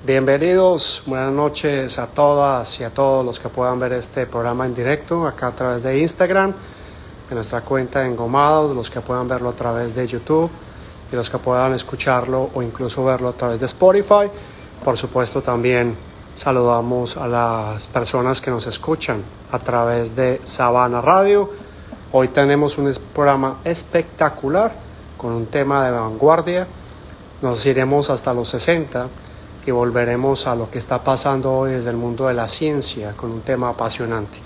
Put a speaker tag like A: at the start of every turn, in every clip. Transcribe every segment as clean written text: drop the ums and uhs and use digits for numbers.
A: Bienvenidos, buenas noches a todas y a todos los que puedan ver este programa en directo acá a través de Instagram, de nuestra cuenta de Engomados, los que puedan verlo a través de YouTube y los que puedan escucharlo o incluso verlo a través de Spotify. Por supuesto también saludamos a las personas que nos escuchan a través de Sabana Radio. Hoy tenemos un programa espectacular con un tema de vanguardia. Nos iremos hasta los 60 y volveremos a lo que está pasando hoy desde el mundo de la ciencia con un tema apasionante.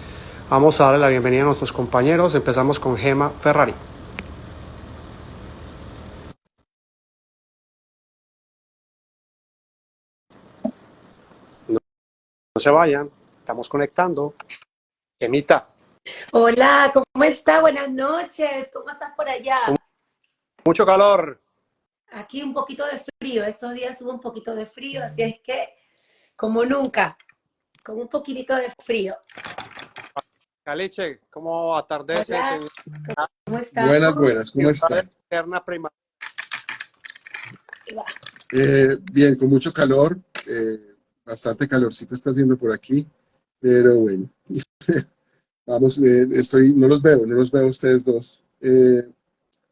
A: Vamos a darle la bienvenida a nuestros compañeros. Empezamos con Gema Ferrari. No se vayan, estamos conectando. Gemita.
B: Hola, ¿cómo está? Buenas noches. ¿Cómo estás por allá?
A: Mucho calor.
B: Aquí un poquito de frío. Estos días hubo un poquito de frío, así es que, como nunca, con un poquitito de frío.
A: Caliche, ¿cómo atardeces?
B: Hola, ¿cómo estás?
C: Buenas, ¿cómo están? Bien, con mucho calor, bastante calorcito está haciendo por aquí, pero bueno, vamos, no los veo a ustedes dos.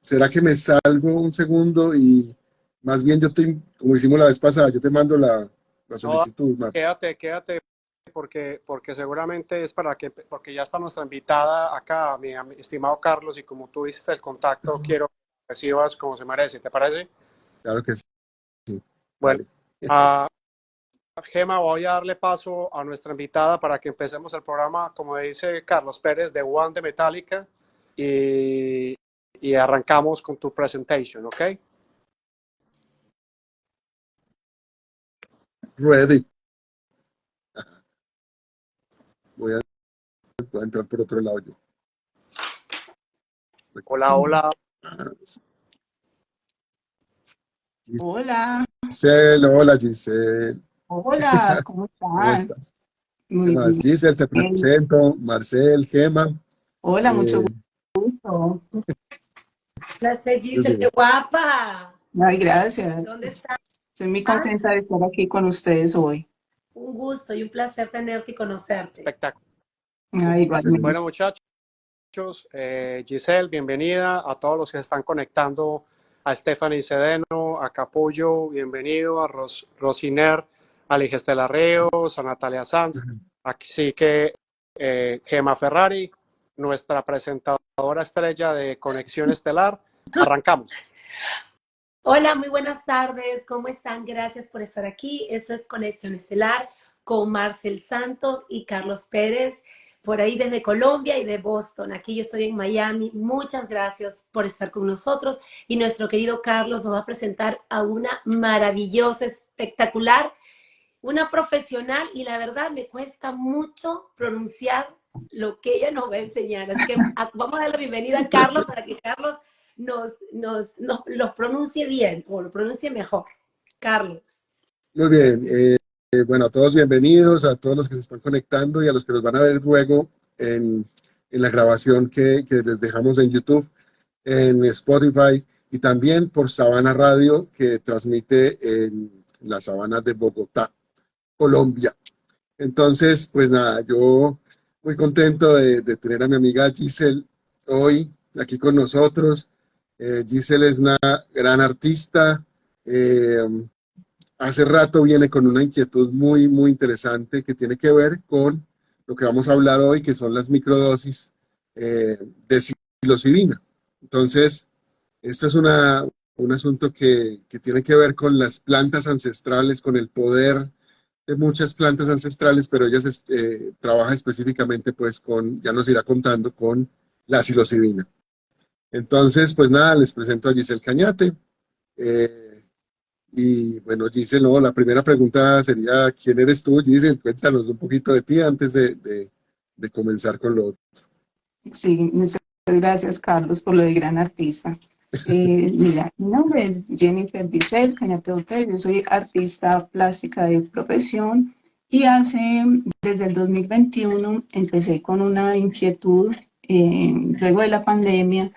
C: ¿Será que me salgo un segundo y más bien como hicimos la vez pasada, yo te mando la solicitud, Marcia?
A: Quédate, porque seguramente es porque ya está nuestra invitada acá, mi estimado Carlos, y como tú dices el contacto, quiero que recibas como se merece, ¿te parece?
C: Claro que sí.
A: Bueno, Gema, voy a darle paso a nuestra invitada para que empecemos el programa, como dice Carlos Pérez, de One de Metallica, y arrancamos con tu presentation, ¿ok?
C: Ready. Voy a entrar por otro lado yo.
A: Hola.
D: Hola.
C: Hola Giselle.
D: Hola, ¿cómo están?
C: ¿Cómo estás?
D: Muy
C: ¿Qué más?
D: bien.
C: Giselle, te presento. Marcel, Gema.
D: Hola, mucho gusto.
B: Placer, Giselle, qué guapa.
D: Ay, gracias.
B: ¿Dónde estás?
D: Estoy muy contenta de estar aquí con ustedes hoy.
B: Un gusto y un placer tenerte y conocerte.
A: Espectacular.
D: Ay, igualmente.
A: Bueno, muchachos, Giselle, bienvenida a todos los que se están conectando, a Stephanie Cedeno, a Capullo, bienvenido, a Rosiner, a Ligestela Reos, a Natalia Sanz, así que Gema Ferrari, nuestra presentadora estrella de Conexión Estelar, arrancamos.
B: Hola, muy buenas tardes, ¿cómo están? Gracias por estar aquí. Esto es Conexión Estelar con Marcel Santos y Carlos Pérez, por ahí desde Colombia y de Boston. Aquí yo estoy en Miami. Muchas gracias por estar con nosotros. Y nuestro querido Carlos nos va a presentar a una maravillosa, espectacular, una profesional, y la verdad me cuesta mucho pronunciar lo que ella nos va a enseñar. Así que vamos a dar la bienvenida a Carlos para que Carlos nos lo pronuncie bien o lo pronuncie mejor. Carlos.
C: Muy bien. Bueno, a todos bienvenidos, a todos los que se están conectando y a los que nos van a ver luego en la grabación que les dejamos en YouTube, en Spotify y también por Sabana Radio, que transmite en las sabanas de Bogotá, Colombia. Entonces, pues nada, yo muy contento de tener a mi amiga Giselle hoy aquí con nosotros. Giselle es una gran artista. Hace rato viene con una inquietud muy interesante que tiene que ver con lo que vamos a hablar hoy, que son las microdosis de psilocibina. Entonces, esto es un asunto que tiene que ver con las plantas ancestrales, con el poder de muchas plantas ancestrales, pero ella trabaja específicamente pues ya nos irá contando, con la psilocibina. Entonces, pues nada, les presento a Giselle Cañate. Y bueno, Giselle, no, la primera pregunta sería, ¿quién eres tú, Giselle? Cuéntanos un poquito de ti antes de comenzar con lo otro.
D: Sí, muchas gracias, Carlos, por lo de gran artista. Mira, mi nombre es Jennifer Giselle Cañate Otero, yo soy artista plástica de profesión y desde el 2021 empecé con una inquietud luego de la pandemia,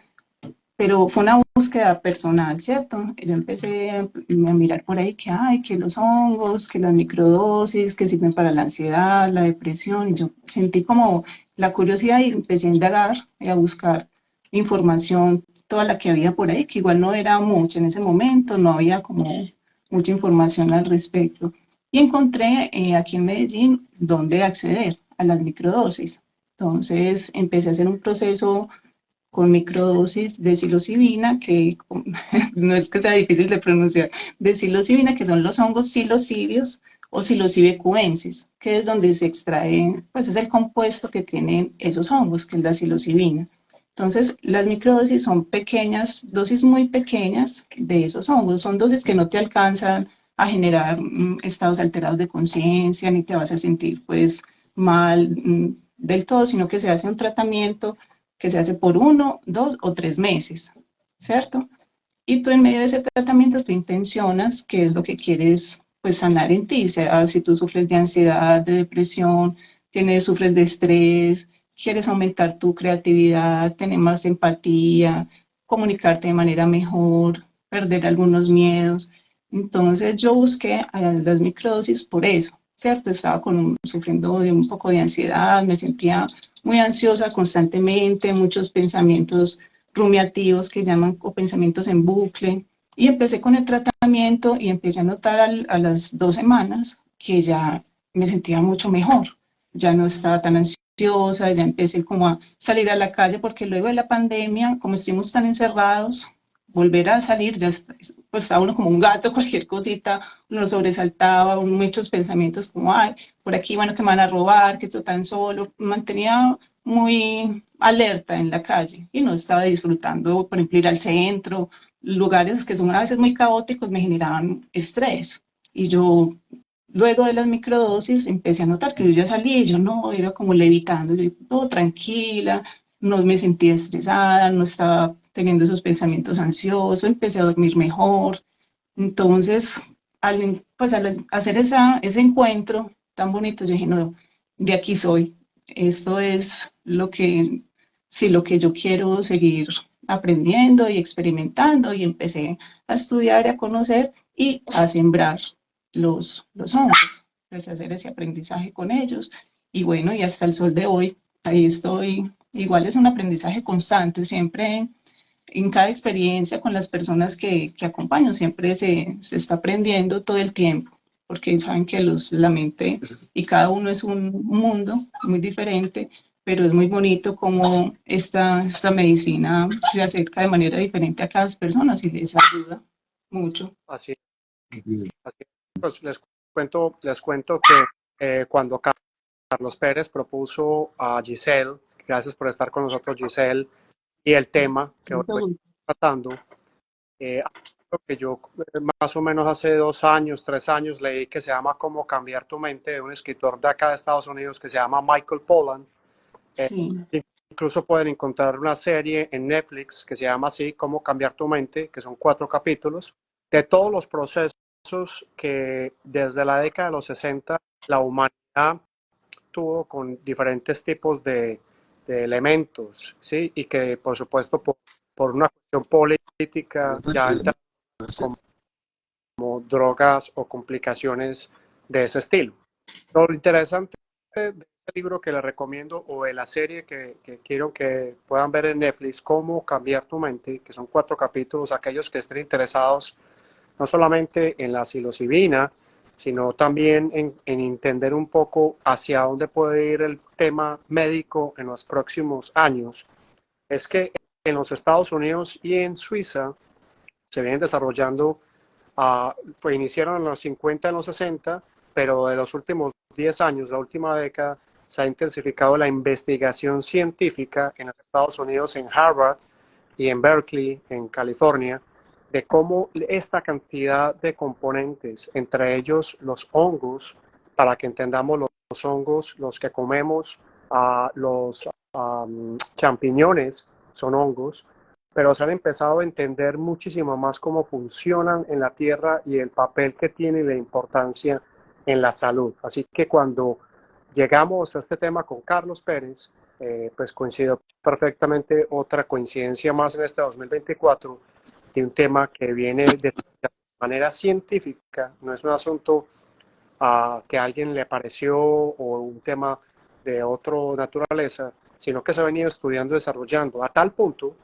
D: pero fue una búsqueda personal, ¿cierto? Yo empecé a mirar por ahí que hay, que los hongos, que las microdosis, que sirven para la ansiedad, la depresión, y yo sentí como la curiosidad y empecé a indagar y a buscar información, toda la que había por ahí, que igual no era mucha en ese momento, no había como mucha información al respecto. Y encontré aquí en Medellín dónde acceder a las microdosis. Entonces empecé a hacer un proceso con microdosis de psilocibina, que no es que sea difícil de pronunciar, de psilocibina, que son los hongos psilocibios o Psilocybe cubensis, que es donde se extrae, pues es el compuesto que tienen esos hongos, que es la psilocibina. Entonces, las microdosis son pequeñas, dosis muy pequeñas de esos hongos, son dosis que no te alcanzan a generar estados alterados de conciencia, ni te vas a sentir pues mal del todo, sino que se hace un tratamiento que se hace por 1, 2 o 3 meses, ¿cierto? Y tú en medio de ese tratamiento tú intencionas qué es lo que quieres pues sanar en ti, sea si tú sufres de ansiedad, de depresión, sufres de estrés, quieres aumentar tu creatividad, tener más empatía, comunicarte de manera mejor, perder algunos miedos. Entonces yo busqué las microdosis por eso, ¿cierto? Estaba sufriendo de un poco de ansiedad, me sentía muy ansiosa constantemente, muchos pensamientos rumiativos que llaman o pensamientos en bucle. Y empecé con el tratamiento y empecé a notar a las 2 semanas que ya me sentía mucho mejor, ya no estaba tan ansiosa, ya empecé como a salir a la calle porque luego de la pandemia, como estuvimos tan encerrados, volver a salir, ya pues estaba uno como un gato, cualquier cosita, uno sobresaltaba, muchos pensamientos como, ay, por aquí, bueno, que me van a robar, que estoy tan solo, mantenía muy alerta en la calle y no estaba disfrutando, por ejemplo, ir al centro, lugares que son a veces muy caóticos me generaban estrés. Y yo, luego de las microdosis, empecé a notar que yo ya salía y yo no, era como levitando, yo todo tranquila, no me sentía estresada, no estaba teniendo esos pensamientos ansiosos, empecé a dormir mejor. Entonces, pues al hacer ese encuentro tan bonito, yo dije, no, de aquí soy. Esto es sí, lo que yo quiero seguir aprendiendo y experimentando, y empecé a estudiar y a conocer y a sembrar los hongos. Empecé a hacer ese aprendizaje con ellos y bueno, y hasta el sol de hoy, ahí estoy. Igual es un aprendizaje constante, siempre en cada experiencia con las personas que acompaño, siempre se está aprendiendo todo el tiempo, porque saben que la mente y cada uno es un mundo muy diferente, pero es muy bonito cómo esta medicina se acerca de manera diferente a cada persona y les ayuda mucho.
A: Así, así. Pues les cuento que cuando Carlos Pérez propuso a Giselle, gracias por estar con nosotros, Giselle, y el tema que hoy estamos tratando, algo que yo más o menos hace 2 años, 3 años leí que se llama Cómo cambiar tu mente, de un escritor de acá de Estados Unidos que se llama Michael Pollan.
D: Sí.
A: Incluso pueden encontrar una serie en Netflix que se llama así, Cómo cambiar tu mente, que son 4 capítulos, de todos los procesos que desde la década de los 60 la humanidad tuvo con diferentes tipos de elementos, ¿sí? Y que por supuesto por una cuestión política ya entra como drogas o complicaciones de ese estilo. Lo interesante de este libro que les recomiendo o de la serie que quiero que puedan ver en Netflix, Cómo cambiar tu mente, que son 4 capítulos, aquellos que estén interesados no solamente en la psilocibina, sino también en entender un poco hacia dónde puede ir el tema médico en los próximos años, es que en los Estados Unidos y en Suiza se vienen desarrollando, pues iniciaron en los 50, en los 60, pero de los últimos 10 años, la última década, se ha intensificado la investigación científica en los Estados Unidos, en Harvard y en Berkeley, en California, de cómo esta cantidad de componentes, entre ellos los hongos, para que entendamos los hongos, los que comemos, los champiñones son hongos, pero se han empezado a entender muchísimo más cómo funcionan en la tierra y el papel que tiene y la importancia en la salud. Así que cuando llegamos a este tema con Carlos Pérez, pues coincidió perfectamente otra coincidencia más en este 2024, de un tema que viene de manera científica, no es un asunto que a alguien le pareció o un tema de otra naturaleza, sino que se ha venido estudiando y desarrollando a tal punto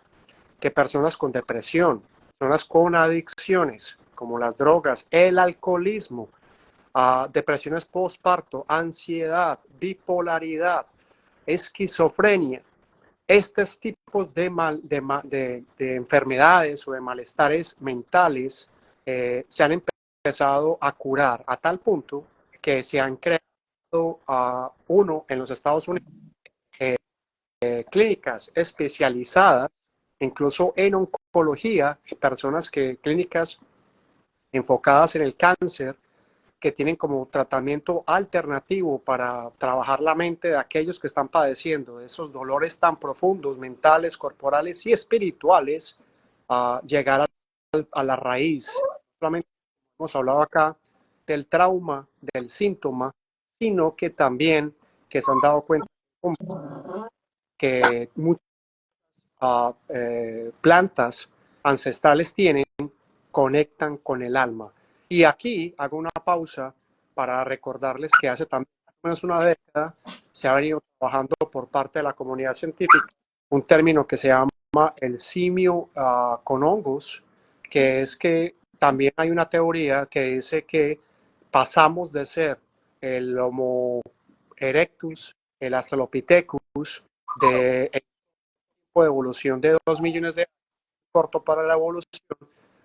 A: que personas con depresión, personas con adicciones como las drogas, el alcoholismo, depresiones postparto, ansiedad, bipolaridad, esquizofrenia, estos tipos de enfermedades o de malestares mentales se han empezado a curar a tal punto que se han creado uno en los Estados Unidos clínicas especializadas, incluso en oncología, clínicas enfocadas en el cáncer, que tienen como tratamiento alternativo para trabajar la mente de aquellos que están padeciendo de esos dolores tan profundos, mentales, corporales y espirituales, llegar a la raíz. Solamente hemos hablado acá del trauma, del síntoma, sino que también que se han dado cuenta que muchas plantas ancestrales conectan con el alma. Y aquí hago una pausa para recordarles que hace también menos una década se ha venido trabajando por parte de la comunidad científica un término que se llama el simio con hongos, que es que también hay una teoría que dice que pasamos de ser el Homo erectus, el Australopithecus, de evolución de 2 millones de años, corto para la evolución,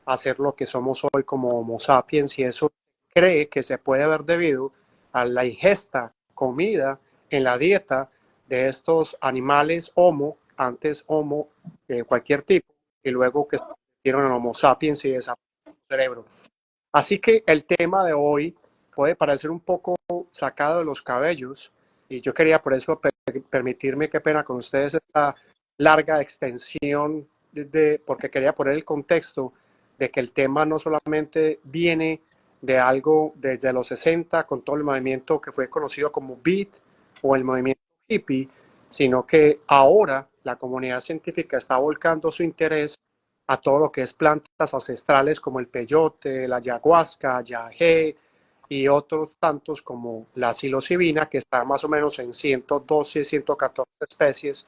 A: a ser lo que somos hoy como Homo sapiens, y eso cree que se puede haber debido a la ingesta, comida en la dieta de estos animales Homo, antes Homo de cualquier tipo, y luego que se convirtieron en Homo sapiens y desaparecieron el cerebro. Así que el tema de hoy puede parecer un poco sacado de los cabellos, y yo quería por eso permitirme, qué pena con ustedes, esta larga extensión, porque quería poner el contexto de que el tema no solamente viene de algo desde los 60 con todo el movimiento que fue conocido como Beat o el movimiento hippie, sino que ahora la comunidad científica está volcando su interés a todo lo que es plantas ancestrales como el peyote, la ayahuasca, yagé y otros tantos como la psilocibina, que está más o menos en 112, 114 especies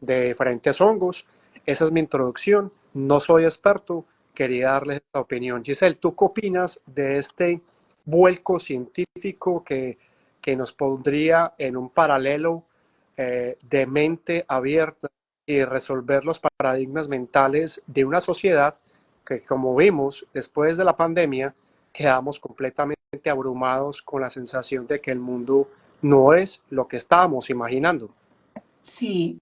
A: de diferentes hongos. Esa es mi introducción, no soy experto, quería darles esta opinión. Giselle, ¿tú qué opinas de este vuelco científico que nos pondría en un paralelo de mente abierta y resolver los paradigmas mentales de una sociedad que, como vimos después de la pandemia, quedamos completamente abrumados con la sensación de que el mundo no es lo que estábamos imaginando?
D: Sí,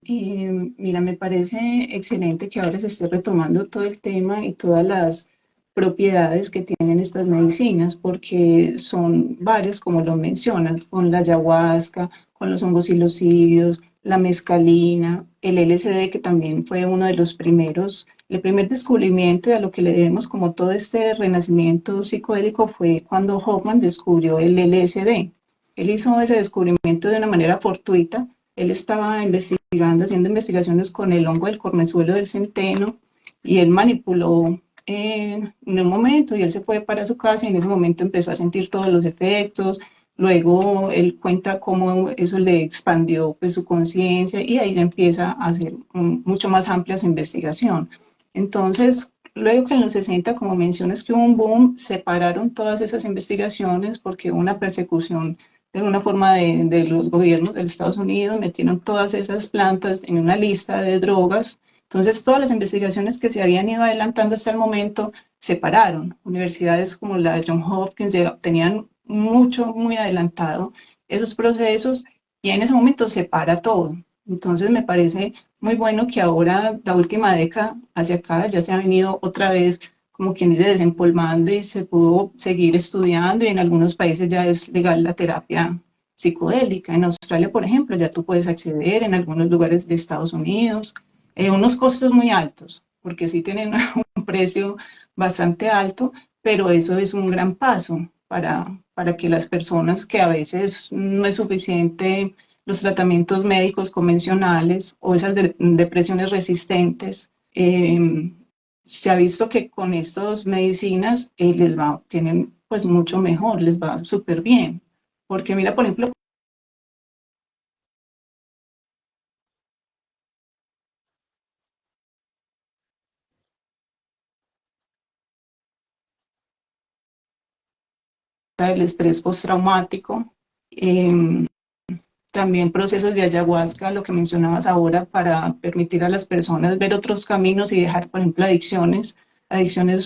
D: mira, me parece excelente que ahora se esté retomando todo el tema y todas las propiedades que tienen estas medicinas, porque son varias, como lo mencionas, con la ayahuasca, con los hongos psilocídeos, la mescalina, el LSD, que también fue uno de los primeros, el primer descubrimiento de lo que le debemos como todo este renacimiento psicodélico fue cuando Hoffman descubrió el LSD. Él hizo ese descubrimiento de una manera fortuita. Él estaba investigando, haciendo investigaciones con el hongo del cornezuelo del centeno, y él manipuló en un momento y él se fue para su casa y en ese momento empezó a sentir todos los efectos. Luego él cuenta cómo eso le expandió pues, su conciencia, y ahí empieza a hacer mucho más amplia su investigación. Entonces, luego que en los 60, como mencionas que hubo un boom, separaron todas esas investigaciones porque hubo una persecución de una forma de los gobiernos de los Estados Unidos, metieron todas esas plantas en una lista de drogas. Entonces, todas las investigaciones que se habían ido adelantando hasta el momento se pararon. Universidades como la de Johns Hopkins tenían muy adelantado esos procesos, y en ese momento se para todo. Entonces, me parece muy bueno que ahora, la última década hacia acá, ya se ha venido otra vez, como quien dice, desempolvando, y se pudo seguir estudiando, y en algunos países ya es legal la terapia psicodélica. En Australia, por ejemplo, ya tú puedes acceder, en algunos lugares de Estados Unidos, unos costos muy altos, porque sí tienen un precio bastante alto, pero eso es un gran paso para que las personas que a veces no es suficiente los tratamientos médicos convencionales o esas depresiones resistentes, se ha visto que con estas medicinas tienen pues mucho mejor, les va súper bien. Porque mira, por ejemplo, el estrés postraumático, eh, también procesos de ayahuasca, lo que mencionabas ahora, para permitir a las personas ver otros caminos y dejar, por ejemplo, adicciones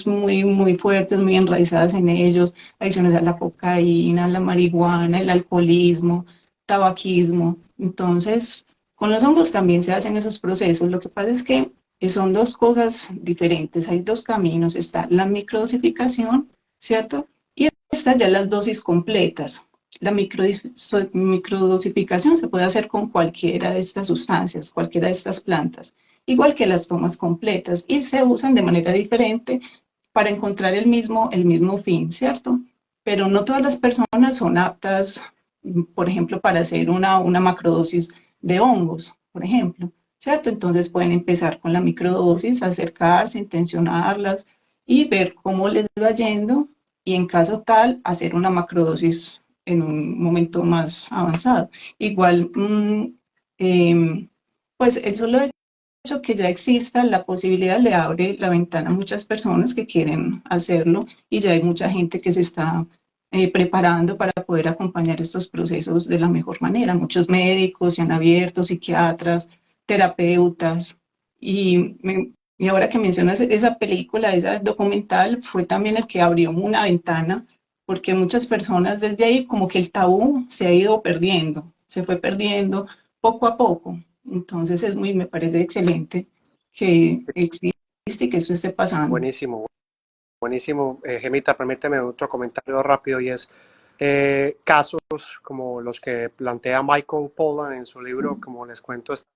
D: muy, muy fuertes, muy enraizadas en ellos, adicciones a la cocaína, a la marihuana, el alcoholismo, tabaquismo. Entonces, con los hongos también se hacen esos procesos. Lo que pasa es que son dos cosas diferentes, hay dos caminos, está la microdosificación, ¿cierto? Y están ya las dosis completas. La microdosificación se puede hacer con cualquiera de estas sustancias, cualquiera de estas plantas, igual que las tomas completas, y se usan de manera diferente para encontrar el mismo fin, ¿cierto? Pero no todas las personas son aptas, por ejemplo, para hacer una macrodosis de hongos, por ejemplo, ¿cierto? Entonces pueden empezar con la microdosis, acercarse, intencionarlas y ver cómo les va yendo, y en caso tal, hacer una macrodosis en un momento más avanzado. Igual, pues el solo hecho que ya exista la posibilidad le abre la ventana a muchas personas que quieren hacerlo, y ya hay mucha gente que se está preparando para poder acompañar estos procesos de la mejor manera. Muchos médicos se han abierto, psiquiatras, terapeutas, y ahora que mencionas esa película, esa documental, fue también el que abrió una ventana, porque muchas personas desde ahí como que el tabú se ha ido perdiendo, se fue perdiendo poco a poco. Entonces me parece excelente que existe y que eso esté pasando.
A: Buenísimo, buenísimo. Gemita, permíteme otro comentario rápido y es casos como los que plantea Michael Pollan en su libro, como les cuento, este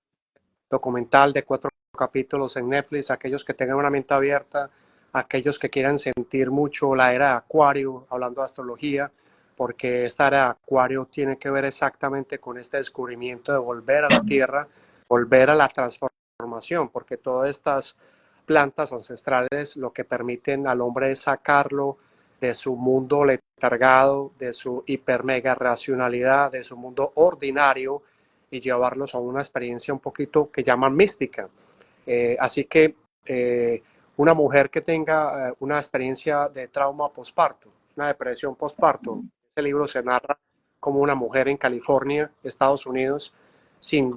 A: documental de 4 capítulos en Netflix, aquellos que tengan una mente abierta, aquellos que quieran sentir mucho la era de Acuario, hablando de astrología, porque esta era de Acuario tiene que ver exactamente con este descubrimiento de volver a la Tierra, volver a la transformación, porque todas estas plantas ancestrales lo que permiten al hombre es sacarlo de su mundo letargado, de su hiper mega racionalidad, de su mundo ordinario, y llevarlos a una experiencia un poquito que llaman mística. Así que una mujer que tenga una experiencia de trauma postparto, una depresión postparto, ese libro se narra como una mujer en California, Estados Unidos, sin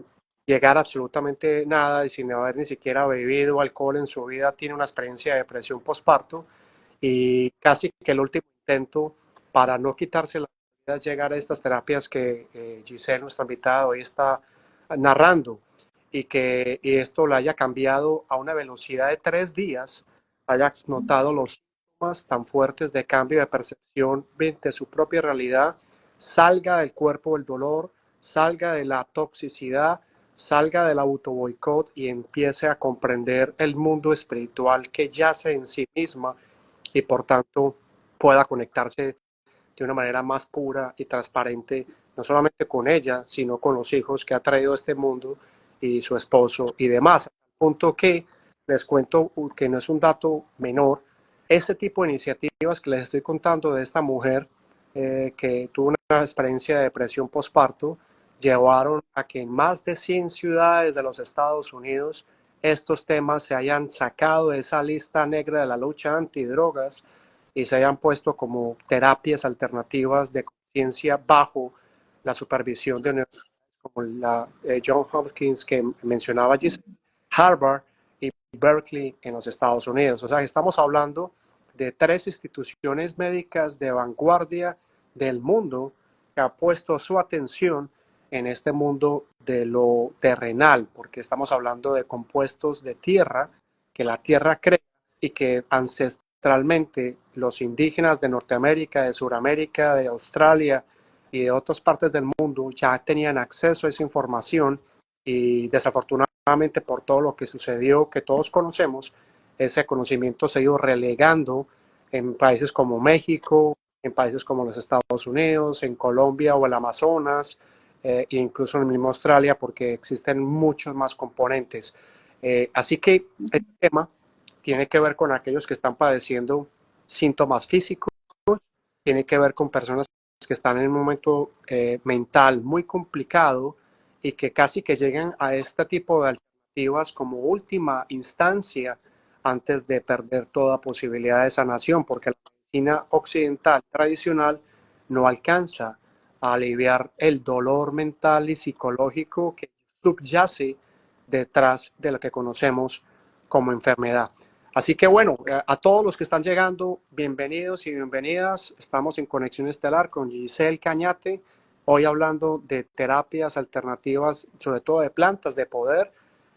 A: llegar a absolutamente nada y sin haber ni siquiera bebido alcohol en su vida, tiene una experiencia de depresión postparto, y casi que el último intento para no quitarse la vida es llegar a estas terapias que Giselle, nuestra invitada, hoy está narrando, y esto la haya cambiado a una velocidad de 3 días, haya notado los síntomas tan fuertes de cambio de percepción de su propia realidad, salga del cuerpo del dolor, salga de la toxicidad, salga del autoboicot y empiece a comprender el mundo espiritual que yace en sí misma, y por tanto pueda conectarse de una manera más pura y transparente, no solamente con ella, sino con los hijos que ha traído a este mundo y su esposo y demás. Al punto que les cuento que no es un dato menor, este tipo de iniciativas que les estoy contando de esta mujer que tuvo una experiencia de depresión postparto, llevaron a que en más de 100 ciudades de los Estados Unidos estos temas se hayan sacado de esa lista negra de la lucha antidrogas y se hayan puesto como terapias alternativas de conciencia bajo la supervisión de universidades como la Johns Hopkins que mencionaba Giselle, Harvard y Berkeley en los Estados Unidos. O sea, estamos hablando de 3 instituciones médicas de vanguardia del mundo que ha puesto su atención en este mundo de lo terrenal, porque estamos hablando de compuestos de tierra que la tierra crea y que ancestralmente los indígenas de Norteamérica, de Sudamérica, de Australia y de otras partes del mundo ya tenían acceso a esa información, y desafortunadamente por todo lo que sucedió que todos conocemos, ese conocimiento se ha ido relegando en países como México, en países como los Estados Unidos, en Colombia o el Amazonas, e incluso en el mismo Australia, porque existen muchos más componentes. Así que este tema tiene que ver con aquellos que están padeciendo síntomas físicos, tiene que ver con personas que están en un momento mental muy complicado y que casi que llegan a este tipo de alternativas como última instancia antes de perder toda posibilidad de sanación, porque la medicina occidental tradicional no alcanza a aliviar el dolor mental y psicológico que subyace detrás de lo que conocemos como enfermedad. Así que bueno, a todos los que están llegando, bienvenidos y bienvenidas. Estamos en Conexión Estelar con Giselle Cañate, hoy hablando de terapias alternativas, sobre todo de plantas de poder,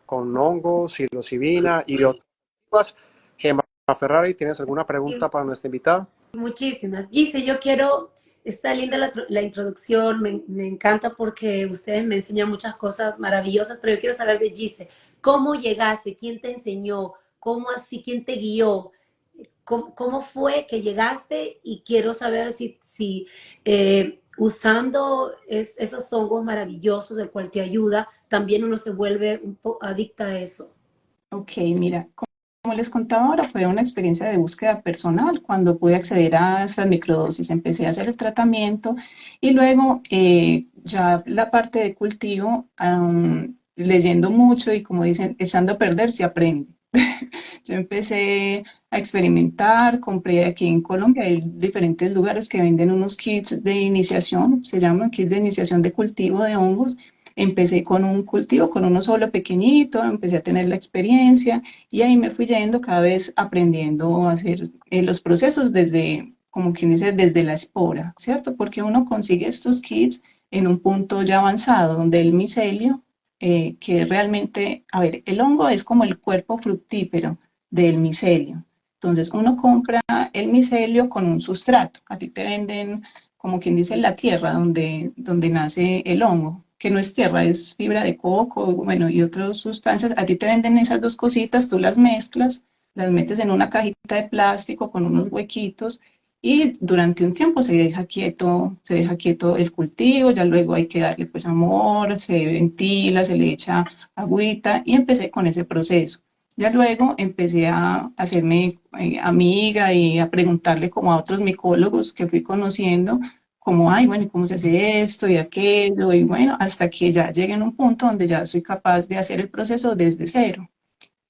A: con hongos, psilocibina y otras. Gemma Ferrari, ¿tienes alguna pregunta para nuestra invitada?
B: Muchísimas. Gise, yo quiero, está linda la introducción, me encanta porque ustedes me enseñan muchas cosas maravillosas, pero yo quiero saber de Gise, ¿cómo llegaste? ¿Quién te enseñó? ¿Cómo así? ¿Quién te guió? ¿Cómo fue que llegaste? Y quiero saber si usando esos hongos maravillosos, el cual te ayuda, también uno se vuelve un poco adicta a eso.
D: Ok, mira, como les contaba ahora, fue una experiencia de búsqueda personal cuando pude acceder a esas microdosis. Empecé a hacer el tratamiento y luego ya la parte de cultivo, leyendo mucho y como dicen, echando a perder se aprende. Yo empecé a experimentar, compré aquí en Colombia, hay diferentes lugares que venden unos kits de iniciación, se llaman kits de iniciación de cultivo de hongos. Empecé con un cultivo, con uno solo pequeñito, empecé a tener la experiencia y ahí me fui yendo cada vez aprendiendo a hacer los procesos desde, como quien dice, desde la espora, ¿cierto? Porque uno consigue estos kits en un punto ya avanzado, donde el micelio, que realmente, a ver, el hongo es como el cuerpo fructífero del micelio. Entonces uno compra el micelio con un sustrato. A ti te venden, como quien dice, la tierra donde nace el hongo, que no es tierra, es fibra de coco, bueno, y otras sustancias. A ti te venden esas dos cositas, tú las mezclas, las metes en una cajita de plástico con unos huequitos y durante un tiempo se deja quieto el cultivo, ya luego hay que darle pues amor, se ventila, se le echa agüita y empecé con ese proceso. Ya luego empecé a hacerme amiga y a preguntarle como a otros micólogos que fui conociendo, como, ay, bueno, ¿y cómo se hace esto y aquello? Y bueno, hasta que ya llegué en un punto donde ya soy capaz de hacer el proceso desde cero.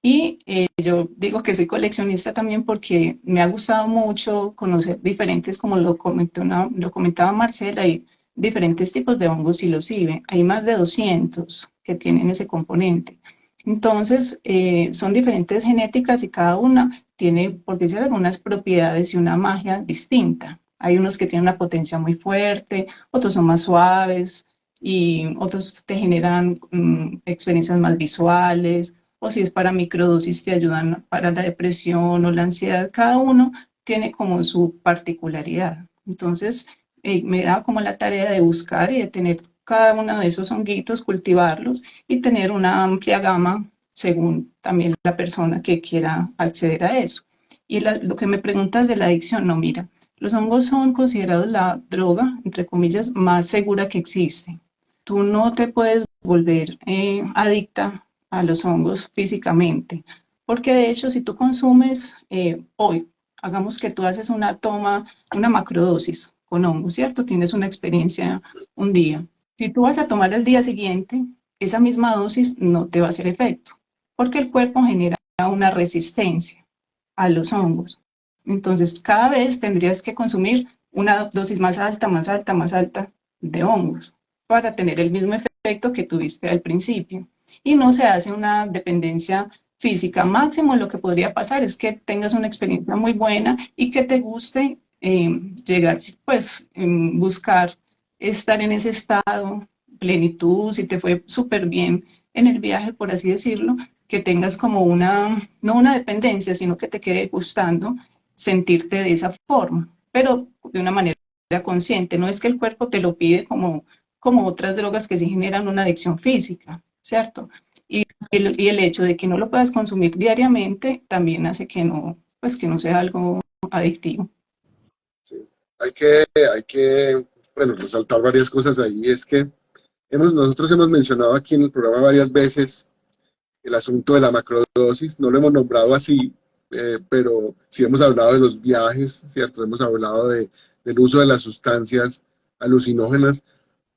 D: Y yo digo que soy coleccionista también porque me ha gustado mucho conocer diferentes, como lo comentaba Marcela, hay diferentes tipos de hongos psilocibe. Hay más de 200 que tienen ese componente. Entonces, son diferentes genéticas y cada una tiene, por decir, algunas propiedades y una magia distinta. Hay unos que tienen una potencia muy fuerte, otros son más suaves y otros te generan experiencias más visuales, o si es para microdosis te ayudan para la depresión o la ansiedad. Cada uno tiene como su particularidad. Entonces, me da como la tarea de buscar y de tener cada uno de esos honguitos, cultivarlos y tener una amplia gama según también la persona que quiera acceder a eso. Y lo que me preguntas de la adicción, no, mira, los hongos son considerados la droga, entre comillas, más segura que existe. Tú no te puedes volver adicta a los hongos físicamente, porque de hecho si tú consumes hoy, hagamos que tú haces una toma, una macrodosis con hongos, ¿cierto? Tienes una experiencia un día. Si tú vas a tomar el día siguiente, esa misma dosis no te va a hacer efecto, porque el cuerpo genera una resistencia a los hongos. Entonces, cada vez tendrías que consumir una dosis más alta, más alta, más alta de hongos para tener el mismo efecto que tuviste al principio. Y no se hace una dependencia física. Máximo lo que podría pasar es que tengas una experiencia muy buena y que te guste llegar, pues, buscar estar en ese estado, plenitud, si te fue súper bien en el viaje, por así decirlo, que tengas como no una dependencia, sino que te quede gustando sentirte de esa forma, pero de una manera consciente. No es que el cuerpo te lo pide como otras drogas que sí generan una adicción física, ¿cierto? Y el hecho de que no lo puedas consumir diariamente también hace que no sea algo adictivo.
C: Sí. Hay que, bueno, resaltar varias cosas ahí. Es que nosotros hemos mencionado aquí en el programa varias veces el asunto de la macrodosis, no lo hemos nombrado así, pero sí hemos hablado de los viajes, ¿cierto? Hemos hablado del uso de las sustancias alucinógenas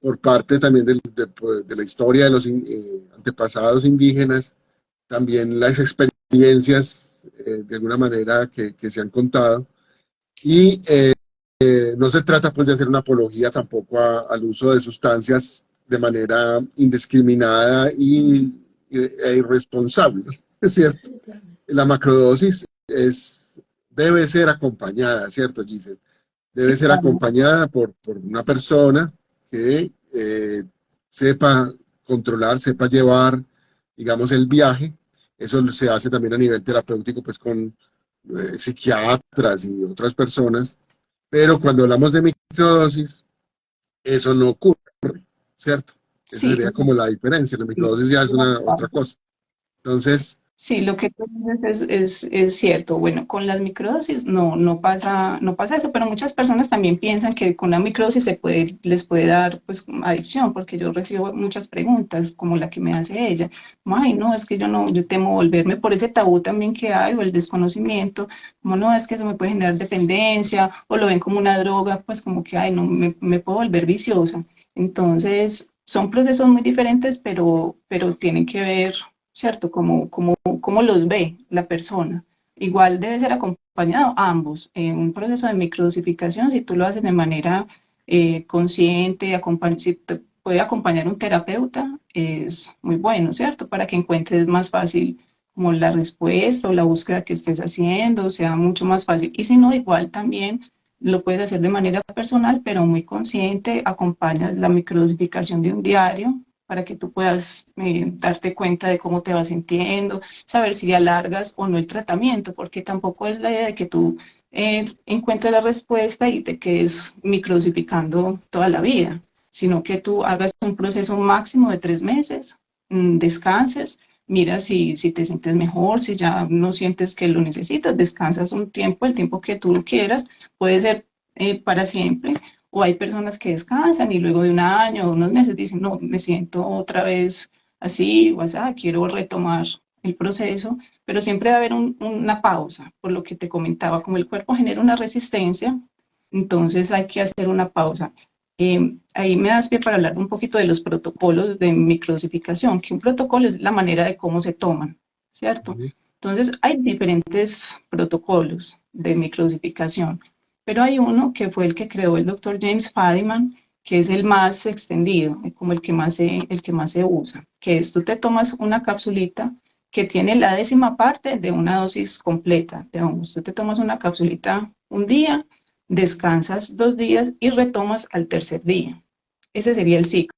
C: por parte también pues, de la historia de los antepasados indígenas, también las experiencias de alguna manera que se han contado. Y no se trata pues de hacer una apología tampoco al uso de sustancias de manera indiscriminada e irresponsable, ¿es cierto? La macrodosis debe ser acompañada, ¿cierto, Giselle?
D: Sí,
C: Debe ser
D: claro.
C: acompañada por una persona que sepa controlar, sepa llevar, digamos, el viaje. Eso se hace también a nivel terapéutico, pues con psiquiatras y otras personas. Pero cuando hablamos de microdosis, eso no ocurre, ¿cierto? Esa
D: Sí,
C: sería como la diferencia. La microdosis ya es una otra cosa. Entonces,
D: sí, lo que tú dices es cierto. Bueno, con las microdosis no pasa eso, pero muchas personas también piensan que con la microdosis les puede dar pues adicción, porque yo recibo muchas preguntas, como la que me hace ella. Como, ay, no, es que yo temo volverme por ese tabú también que hay, o el desconocimiento, como no, es que eso me puede generar dependencia, o lo ven como una droga, pues como que, ay, no, me puedo volver viciosa. Entonces, son procesos muy diferentes, pero tienen que ver, ¿cierto? Cómo los ve la persona. Igual debe ser acompañado a ambos. En un proceso de microdosificación, si tú lo haces de manera consciente, si te puede acompañar un terapeuta, es muy bueno, ¿cierto? Para que encuentres más fácil como la respuesta o la búsqueda que estés haciendo, sea mucho más fácil. Y si no, igual también lo puedes hacer de manera personal, pero muy consciente, acompañas la microdosificación de un diario para que tú puedas darte cuenta de cómo te vas sintiendo, saber si alargas o no el tratamiento, porque tampoco es la idea de que tú encuentres la respuesta y te quedes microdosificando toda la vida, sino que tú hagas un proceso máximo de 3 meses, descanses, mira si te sientes mejor, si ya no sientes que lo necesitas, descansas un tiempo, el tiempo que tú quieras, puede ser para siempre, o hay personas que descansan y luego de un año o unos meses dicen, no, me siento otra vez así, o así, quiero retomar el proceso, pero siempre debe haber una pausa, por lo que te comentaba, como el cuerpo genera una resistencia, entonces hay que hacer una pausa. Ahí me das pie para hablar un poquito de los protocolos de microdosificación, que un protocolo es la manera de cómo se toman, ¿cierto? Entonces hay diferentes protocolos de microdosificación, pero hay uno que fue el que creó el doctor James Fadiman, que es el más extendido, como el que más se usa, que es tú te tomas una capsulita que tiene la 10ª parte de una dosis completa de hongos. Tú te tomas una capsulita un día, descansas 2 días y retomas al tercer día. Ese sería el ciclo.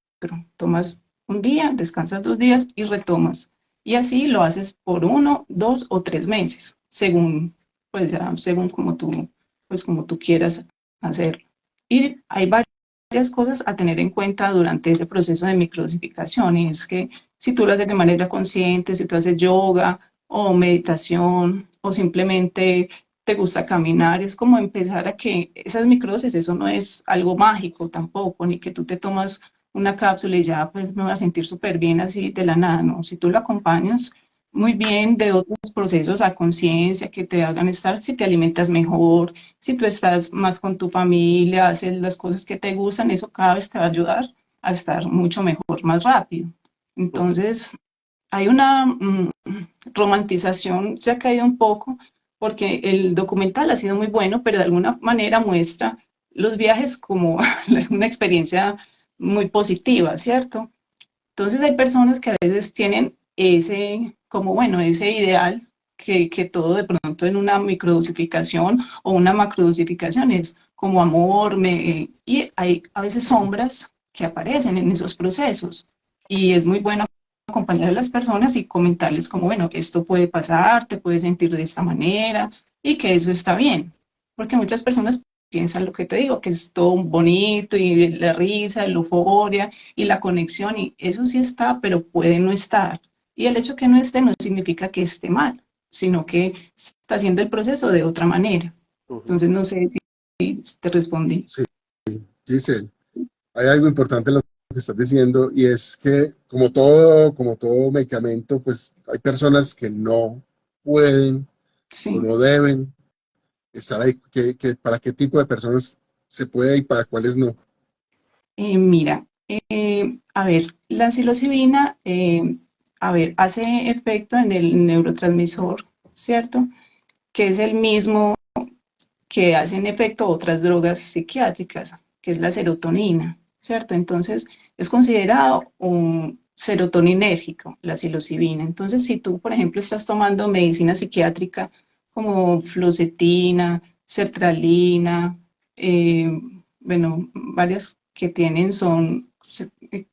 D: Tomas un día, descansas 2 días y retomas. Y así lo haces por 1, 2 o 3 meses, según, pues ya, según como tú quieras hacerlo. Y hay varias cosas a tener en cuenta durante ese proceso de microdosificación, y es que si tú lo haces de manera consciente, si tú haces yoga o meditación o simplemente te gusta caminar, es como empezar a que esas microdosis, eso no es algo mágico tampoco, ni que tú te tomas una cápsula y ya pues me voy a sentir súper bien así de la nada, no, si tú lo acompañas muy bien de otros procesos a conciencia que te hagan estar, si te alimentas mejor, si tú estás más con tu familia, haces las cosas que te gustan, eso cada vez te va a ayudar a estar mucho mejor, más rápido. Entonces, hay una romantización, se ha caído un poco, porque el documental ha sido muy bueno, pero de alguna manera muestra los viajes como una experiencia muy positiva, ¿cierto? Entonces hay personas que a veces tienen ese ideal que todo de pronto en una microdosificación o una macrodosificación es como amor, y hay a veces sombras que aparecen en esos procesos. Y es muy bueno acompañar a las personas y comentarles como, bueno, esto puede pasar, te puedes sentir de esta manera y que eso está bien. Porque muchas personas piensan lo que te digo, que es todo bonito y la risa, la euforia y la conexión, y eso sí está, pero puede no estar. Y el hecho que no esté no significa que esté mal, sino que está haciendo el proceso de otra manera. Entonces, no sé si te respondí.
C: sí, dice, hay algo importante en lo que estás diciendo y es que como todo medicamento, pues hay personas que no pueden
D: Sí.
C: o no deben estar ahí? ¿Para qué tipo de personas se puede y para cuáles no?
D: Mira, a ver, la psilocibina, a ver, hace efecto en el neurotransmisor, ¿cierto? Que es el mismo que hacen efecto otras drogas psiquiátricas, que es la serotonina, ¿cierto? Entonces, es considerado un serotoninérgico, la psilocibina. Entonces, si tú, por ejemplo, estás tomando medicina psiquiátrica como fluoxetina, sertralina, bueno, varias que tienen son,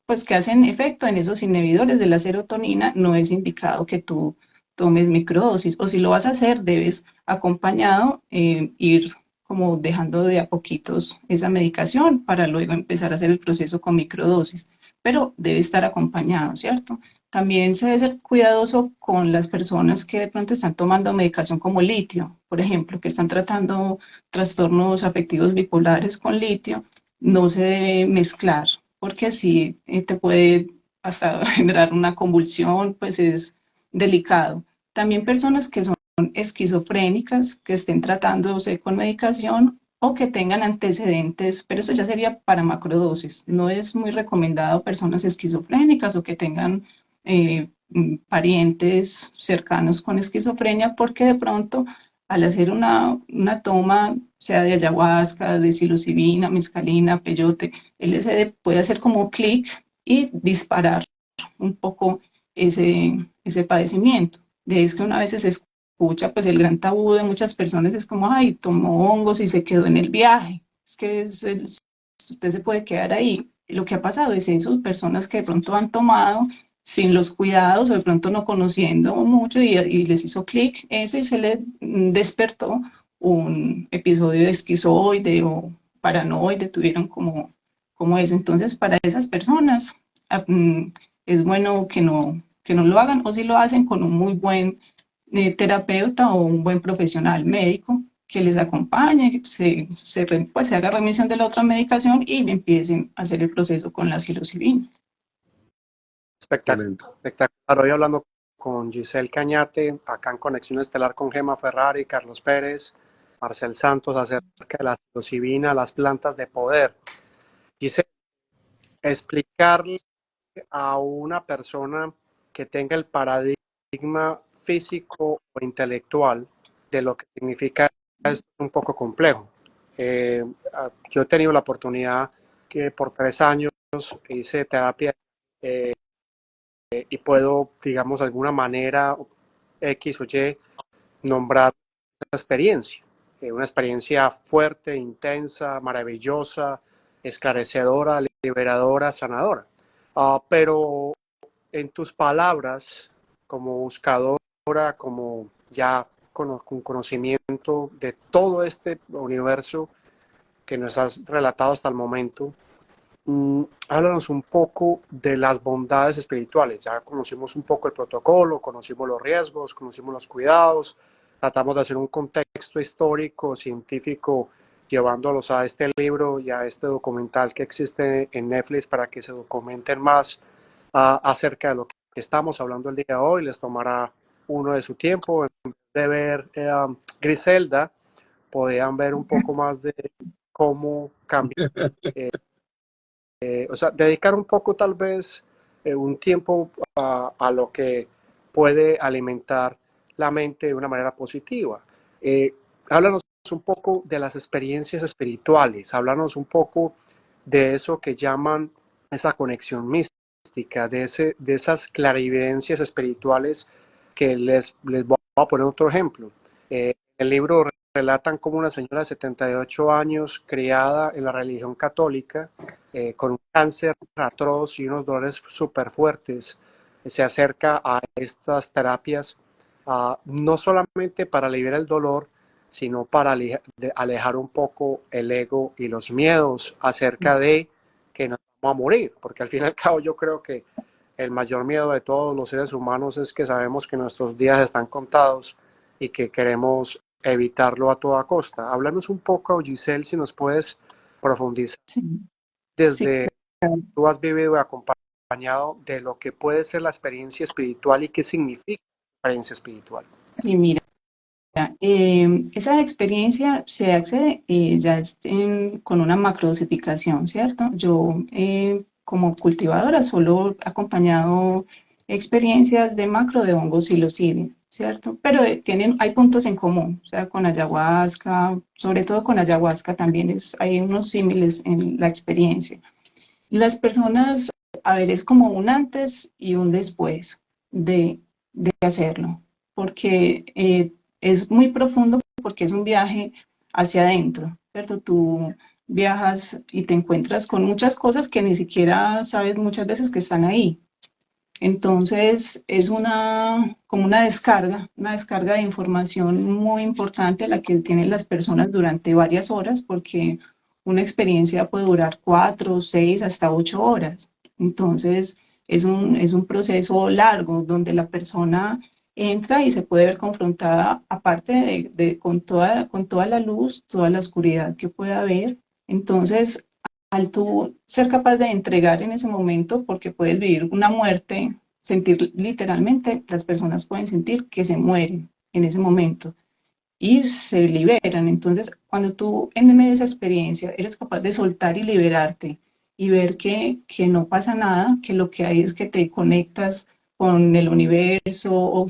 D: pues que hacen efecto en esos inhibidores de la serotonina, no es indicado que tú tomes microdosis, o si lo vas a hacer, debes acompañado, ir como dejando de a poquitos esa medicación para luego empezar a hacer el proceso con microdosis, pero debe estar acompañado, ¿cierto? También se debe ser cuidadoso con las personas que de pronto están tomando medicación como litio, por ejemplo, que están tratando trastornos afectivos bipolares con litio, no se debe mezclar, porque así te puede hasta generar una convulsión, pues es delicado. También personas que son esquizofrénicas, que estén tratándose con medicación o que tengan antecedentes, pero eso ya sería para macrodosis. No es muy recomendado personas esquizofrénicas o que tengan parientes cercanos con esquizofrenia, porque de pronto al hacer una toma, sea de ayahuasca, de psilocibina, mescalina, peyote, LSD, puede hacer como clic y disparar un poco ese padecimiento. De es que una vez se escucha, pues el gran tabú de muchas personas es como, ay, tomó hongos y se quedó en el viaje. Es que usted se puede quedar ahí. Lo que ha pasado es eso, personas que de pronto han tomado sin los cuidados o de pronto no conociendo mucho y les hizo clic eso y se le despertó un episodio de esquizoide o paranoide, tuvieron como eso. Entonces, para esas personas, es bueno que no lo hagan, o si lo hacen con un muy buen terapeuta o un buen profesional médico que les acompañe, pues, se haga remisión de la otra medicación y empiecen a hacer el proceso con la psilocibina.
A: Espectacular,
C: Excelente.
A: espectacular. Hoy hablando con Giselle Cañate, acá en Conexión Estelar con Gema Ferrari, Carlos Pérez, Marcel Santos, acerca de la psilocibina, las plantas de poder. Giselle, explicarle a una persona que tenga el paradigma físico o intelectual de lo que significa es un poco complejo. Yo he tenido la oportunidad que por 3 años hice terapia y puedo, digamos, de alguna manera X o Y nombrar una experiencia fuerte, intensa, maravillosa, esclarecedora, liberadora, sanadora. Pero en tus palabras, como buscadora, como ya con conocimiento de todo este universo que nos has relatado hasta el momento, háblanos un poco de las bondades espirituales. Ya conocimos un poco el protocolo, conocimos los riesgos, conocimos los cuidados, tratamos de hacer un contexto histórico, científico, llevándolos a este libro y a este documental que existe en Netflix para que se documenten más acerca de lo que estamos hablando el día de hoy. Les tomará uno de su tiempo. En vez de ver Griselda, podrían ver un poco más de cómo cambiar. O sea, dedicar un poco tal vez un tiempo a lo que puede alimentar la mente de una manera positiva. Háblanos un poco de las experiencias espirituales, háblanos un poco de eso que llaman esa conexión mística, de esas clarividencias espirituales que les voy a poner otro ejemplo. El libro relatan cómo una señora de 78 años, criada en la religión católica, con un cáncer atroz y unos dolores súper fuertes, se acerca a estas terapias, no solamente para aliviar el dolor, sino para alejar un poco el ego y los miedos acerca de que nos vamos a morir, porque al fin y al cabo yo creo que el mayor miedo de todos los seres humanos es que sabemos que nuestros días están contados y que queremos evitarlo a toda costa. Háblanos un poco, Giselle, si nos puedes profundizar
D: Sí, sí,
A: desde
D: claro.
A: tú has vivido y acompañado de lo que puede ser la experiencia espiritual y qué significa la experiencia espiritual.
D: Sí, mira. esa experiencia se accede ya con una macrodosificación, ¿cierto? Yo como cultivadora solo he acompañado experiencias de macro de hongos psilocibe, ¿cierto? Pero hay puntos en común, o sea, con ayahuasca, sobre todo con ayahuasca también hay unos símiles en la experiencia. Las personas, a ver, es como un antes y un después de hacerlo, porque es muy profundo, porque es un viaje hacia adentro, ¿cierto? Tú viajas y te encuentras con muchas cosas que ni siquiera sabes muchas veces que están ahí. Entonces es como una descarga de información muy importante la que tienen las personas durante varias horas, porque una experiencia puede durar 4, 6, hasta 8 horas. Entonces es un proceso largo donde la persona entra y se puede ver confrontada, aparte con toda la luz, toda la oscuridad que pueda haber. Entonces, al tú ser capaz de entregar en ese momento, porque puedes vivir una muerte, sentir literalmente, las personas pueden sentir que se mueren en ese momento y se liberan. Entonces, cuando tú en medio de esa experiencia eres capaz de soltar y liberarte y ver que no pasa nada, que lo que hay es que te conectas con el universo o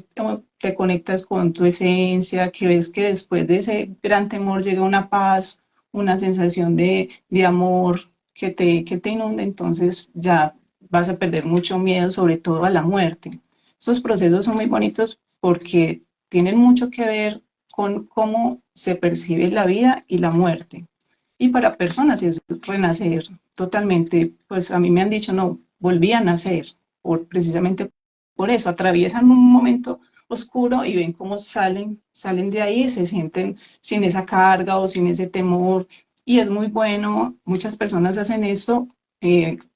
D: te conectas con tu esencia, que ves que después de ese gran temor llega una paz, una sensación de amor que te inunda, entonces ya vas a perder mucho miedo, sobre todo a la muerte. Estos procesos son muy bonitos porque tienen mucho que ver con cómo se percibe la vida y la muerte. Y para personas es renacer totalmente, pues a mí me han dicho, no, volví a nacer, precisamente por eso, atraviesan un momento oscuro y ven cómo salen de ahí, se sienten sin esa carga o sin ese temor, y es muy bueno, muchas personas hacen esto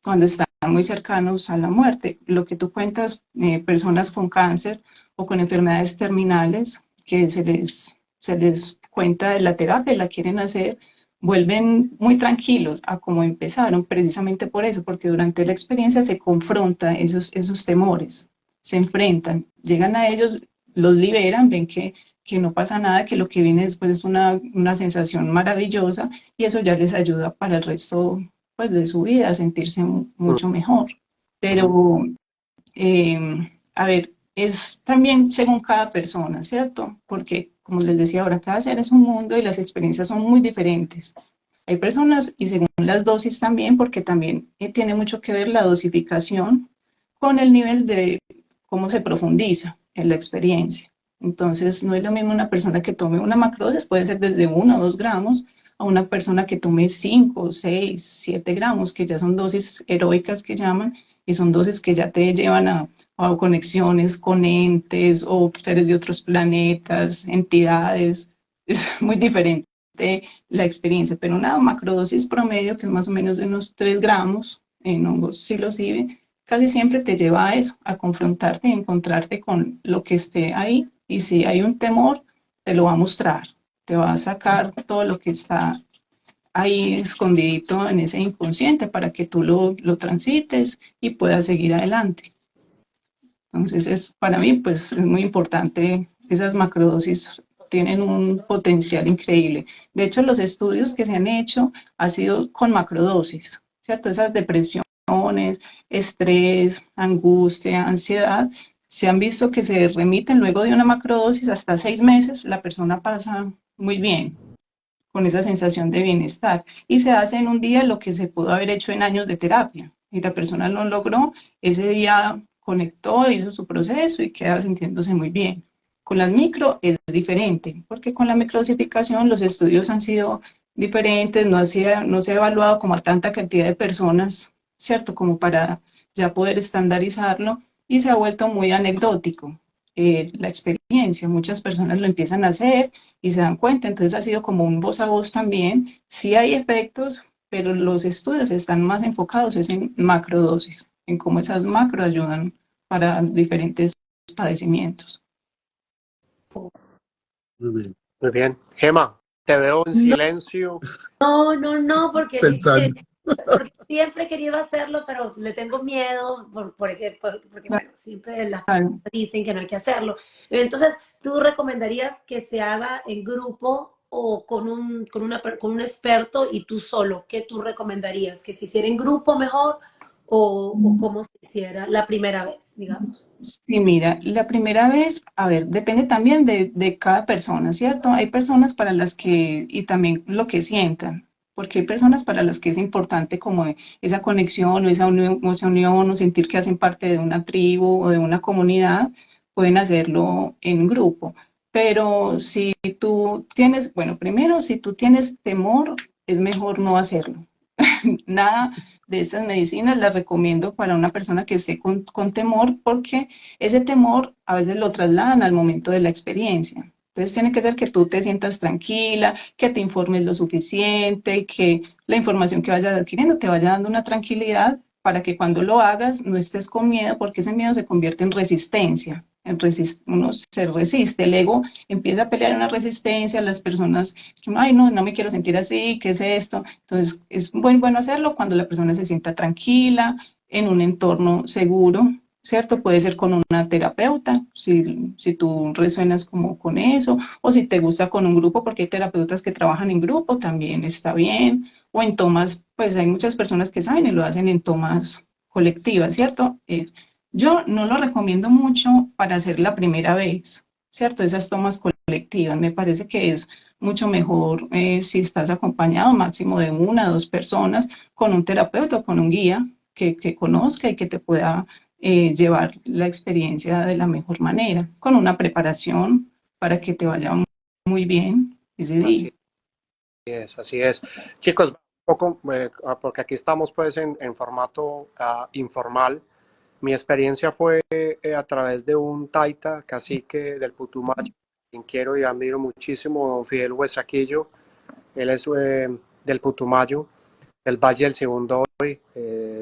D: cuando están muy cercanos a la muerte. Lo que tú cuentas, personas con cáncer o con enfermedades terminales, que se les cuenta de la terapia y la quieren hacer, vuelven muy tranquilos a como empezaron, precisamente por eso, porque durante la experiencia se confronta esos temores, se enfrentan, llegan a ellos, los liberan, ven que no pasa nada, que lo que viene después es una sensación maravillosa, y eso ya les ayuda para el resto, pues, de su vida, a sentirse mucho mejor. Pero, a ver, es también según cada persona, ¿cierto? Porque, como les decía ahora, cada ser es un mundo y las experiencias son muy diferentes. Hay personas, y según las dosis también, porque también tiene mucho que ver la dosificación con el nivel de cómo se profundiza en la experiencia. Entonces, no es lo mismo una persona que tome una macrodosis, puede ser desde 1 o 2 gramos, a una persona que tome 5, 6, 7 gramos, que ya son dosis heroicas que llaman, y son dosis que ya te llevan a conexiones con entes o seres de otros planetas, entidades. Es muy diferente la experiencia, pero una macrodosis promedio, que es más o menos de unos 3 gramos en hongos psilocibe, casi siempre te lleva a eso, a confrontarte y encontrarte con lo que esté ahí, y si hay un temor, te lo va a mostrar, te va a sacar todo lo que está ahí escondidito en ese inconsciente para que tú lo transites y puedas seguir adelante. Entonces, para mí, pues, es muy importante. Esas macrodosis tienen un potencial increíble. De hecho, los estudios que se han hecho han sido con macrodosis, ¿cierto? Esas depresiones, estrés, angustia, ansiedad, se han visto que se remiten luego de una macrodosis hasta 6 meses, la persona pasa muy bien, con esa sensación de bienestar. Y se hace en un día lo que se pudo haber hecho en años de terapia. Y la persona lo logró, ese día conectó, hizo su proceso y queda sintiéndose muy bien. Con las micro es diferente, porque con la microdosificación los estudios han sido diferentes, no se ha evaluado como a tanta cantidad de personas, ¿cierto? Como para ya poder estandarizarlo, y se ha vuelto muy anecdótico la experiencia. Muchas personas lo empiezan a hacer y se dan cuenta, entonces ha sido como un voz a voz también. Sí hay efectos, pero los estudios están más enfocados en macrodosis, en cómo esas macro ayudan para diferentes padecimientos.
C: Muy bien.
A: Muy bien. Gemma, te veo en
B: No,
A: silencio.
B: no,
C: Pensando.
B: porque siempre he querido hacerlo, pero le tengo miedo, porque bueno, siempre las
D: Claro.
B: personas dicen que no hay que hacerlo. Entonces, ¿Tú recomendarías que se haga en grupo o con un experto y tú solo? ¿Qué tú recomendarías? ¿Que se hiciera en grupo mejor o cómo se hiciera la primera vez, digamos?
D: Sí, mira, la primera vez, a ver, depende también de cada persona, ¿cierto? Hay personas para las que, y también lo que sientan, porque hay personas para las que es importante como esa conexión o esa unión o sentir que hacen parte de una tribu o de una comunidad, pueden hacerlo en grupo. Pero si tú tienes, bueno, primero, si tú tienes temor, es mejor no hacerlo. Nada de estas medicinas las recomiendo para una persona que esté con temor porque ese temor a veces lo trasladan al momento de la experiencia. Entonces tiene que ser que tú te sientas tranquila, que te informes lo suficiente y que la información que vayas adquiriendo te vaya dando una tranquilidad para que cuando lo hagas no estés con miedo porque ese miedo se convierte en resistencia. Uno se resiste, el ego empieza a pelear una resistencia, las personas que, ay, no, no me quiero sentir así, ¿qué es esto? Entonces, es muy bueno hacerlo cuando la persona se sienta tranquila, en un entorno seguro, ¿cierto? Puede ser con una terapeuta, si tú resuenas como con eso, o si te gusta con un grupo, porque hay terapeutas que trabajan en grupo, también está bien, o en tomas, pues hay muchas personas que saben y lo hacen en tomas colectivas, ¿cierto? Yo no lo recomiendo mucho para hacer la primera vez, ¿cierto? Esas tomas colectivas, me parece que es mucho mejor si estás acompañado máximo de una o dos personas con un terapeuta o con un guía que conozca y que te pueda llevar la experiencia de la mejor manera, con una preparación para que te vaya muy bien ese día.
A: Así es, así es. Chicos, un poco, porque aquí estamos pues en formato informal. Mi experiencia fue a través de un taita, cacique del Putumayo, quien quiero y admiro muchísimo, don Fidel Huesaquillo. Él es del Putumayo, del Valle del Sibundoy,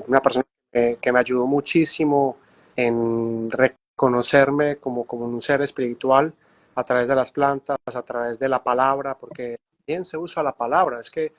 A: una persona que me ayudó muchísimo en reconocerme como un ser espiritual a través de las plantas, a través de la palabra, porque bien se usa la palabra, es que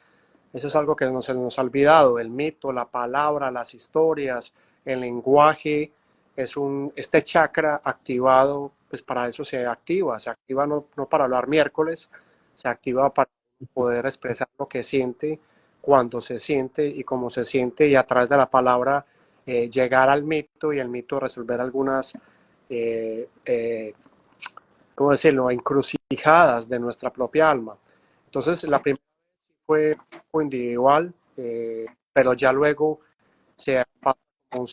A: eso es algo que se nos ha olvidado, el mito, la palabra, las historias, el lenguaje, este chakra activado, pues para eso se activa no para hablar miércoles, se activa para poder expresar lo que siente, cuando se siente y cómo se siente, y a través de la palabra llegar al mito y el mito resolver algunas, eh, eh, ¿cómo decirlo?, encrucijadas de nuestra propia alma. Entonces, la primera fue individual, pero ya luego se pasa a un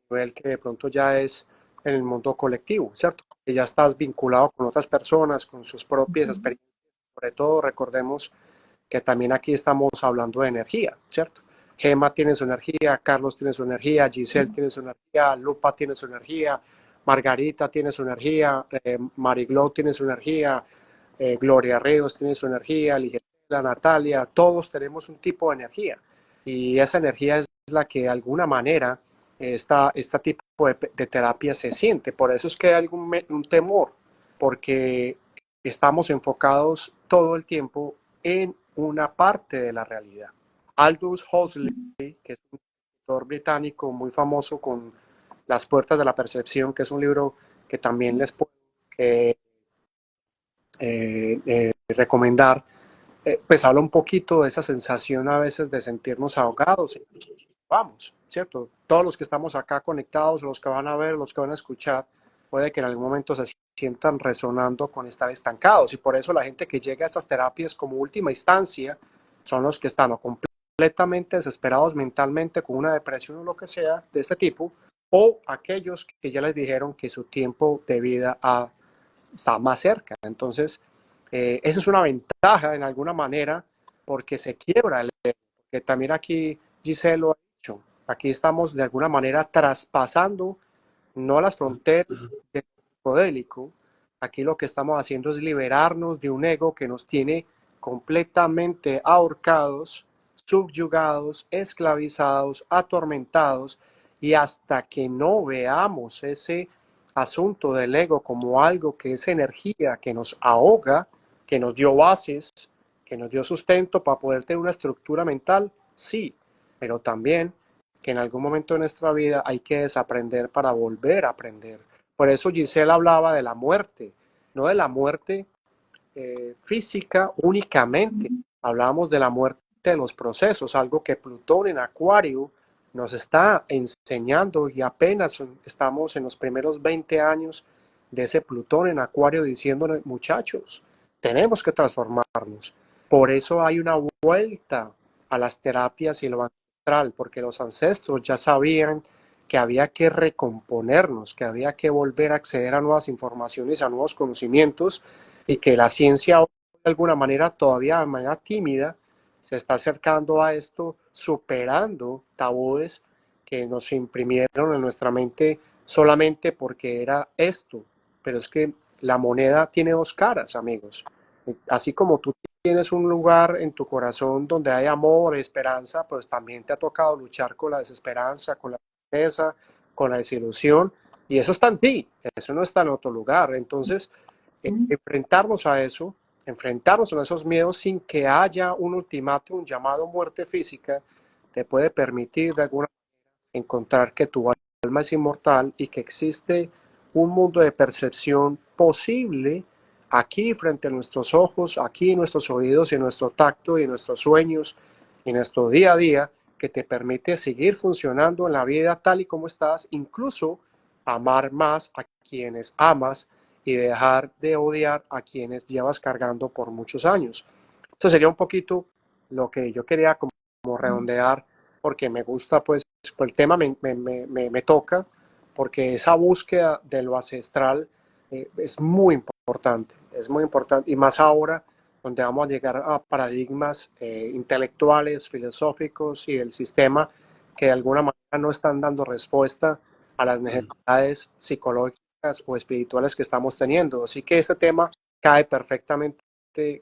A: nivel que de pronto ya es en el mundo colectivo, ¿cierto? Que ya estás vinculado con otras personas, con sus propias experiencias. Sobre todo recordemos que también aquí estamos hablando de energía, ¿cierto? Gema tiene su energía, Carlos tiene su energía, Giselle tiene su energía, Lupa tiene su energía, Margarita tiene su energía, Mariglo tiene su energía, Gloria Ríos tiene su energía, Ligela, Natalia, todos tenemos un tipo de energía y esa energía es la que de alguna manera este tipo de terapia se siente. Por eso es que hay un temor, porque estamos enfocados todo el tiempo en una parte de la realidad. Aldous Huxley, que es un escritor británico muy famoso con Las puertas de la percepción, que es un libro que también les puedo eh, recomendar, pues habla un poquito de esa sensación a veces de sentirnos ahogados. Vamos, ¿cierto? Todos los que estamos acá conectados, los que van a ver, los que van a escuchar, puede que en algún momento se sientan resonando con estar estancados. Y por eso la gente que llega a estas terapias como última instancia son los que están o completamente desesperados mentalmente con una depresión o lo que sea de este tipo, o aquellos que ya les dijeron que su tiempo de vida está más cerca. Entonces, eso es una ventaja en alguna manera porque se quiebra el ego. Que también aquí Giselle lo ha dicho. Aquí estamos de alguna manera traspasando no las fronteras del psicodélico. Aquí lo que estamos haciendo es liberarnos de un ego que nos tiene completamente ahorcados, subyugados, esclavizados, atormentados, y hasta que no veamos ese asunto del ego como algo que es energía, que nos ahoga, que nos dio bases, que nos dio sustento para poder tener una estructura mental, sí, pero también que en algún momento de nuestra vida hay que desaprender para volver a aprender. Por eso Giselle hablaba de la muerte. no de la muerte física únicamente, hablamos de la muerte de los procesos, algo que Plutón en Acuario nos está enseñando y apenas estamos en los primeros 20 años de ese Plutón en Acuario diciéndonos, muchachos, tenemos que transformarnos. Por eso hay una vuelta a las terapias y lo ancestral, porque los ancestros ya sabían que había que recomponernos, que había que volver a acceder a nuevas informaciones, a nuevos conocimientos, y que la ciencia de alguna manera todavía de manera tímida se está acercando a esto, superando tabúes que nos imprimieron en nuestra mente solamente porque era esto. Pero es que la moneda tiene dos caras, amigos. Así como tú tienes un lugar en tu corazón donde hay amor, esperanza, pues también te ha tocado luchar con la desesperanza, con la tristeza, con la desilusión, y eso está en ti, eso no está en otro lugar. Entonces, enfrentarnos a eso, enfrentarnos a esos miedos sin que haya un ultimátum, un llamado muerte física, te puede permitir de alguna manera encontrar que tu alma es inmortal y que existe un mundo de percepción posible aquí frente a nuestros ojos, aquí en nuestros oídos y en nuestro tacto y en nuestros sueños y en nuestro día a día, que te permite seguir funcionando en la vida tal y como estás, incluso amar más a quienes amas y dejar de odiar a quienes llevas cargando por muchos años. Eso sería un poquito lo que yo quería como redondear, porque me gusta, pues el tema me toca, porque esa búsqueda de lo ancestral es muy importante, y más ahora donde vamos a llegar a paradigmas intelectuales, filosóficos y del sistema que de alguna manera no están dando respuesta a las necesidades psicológicas o espirituales que estamos teniendo. Así que este tema cae perfectamente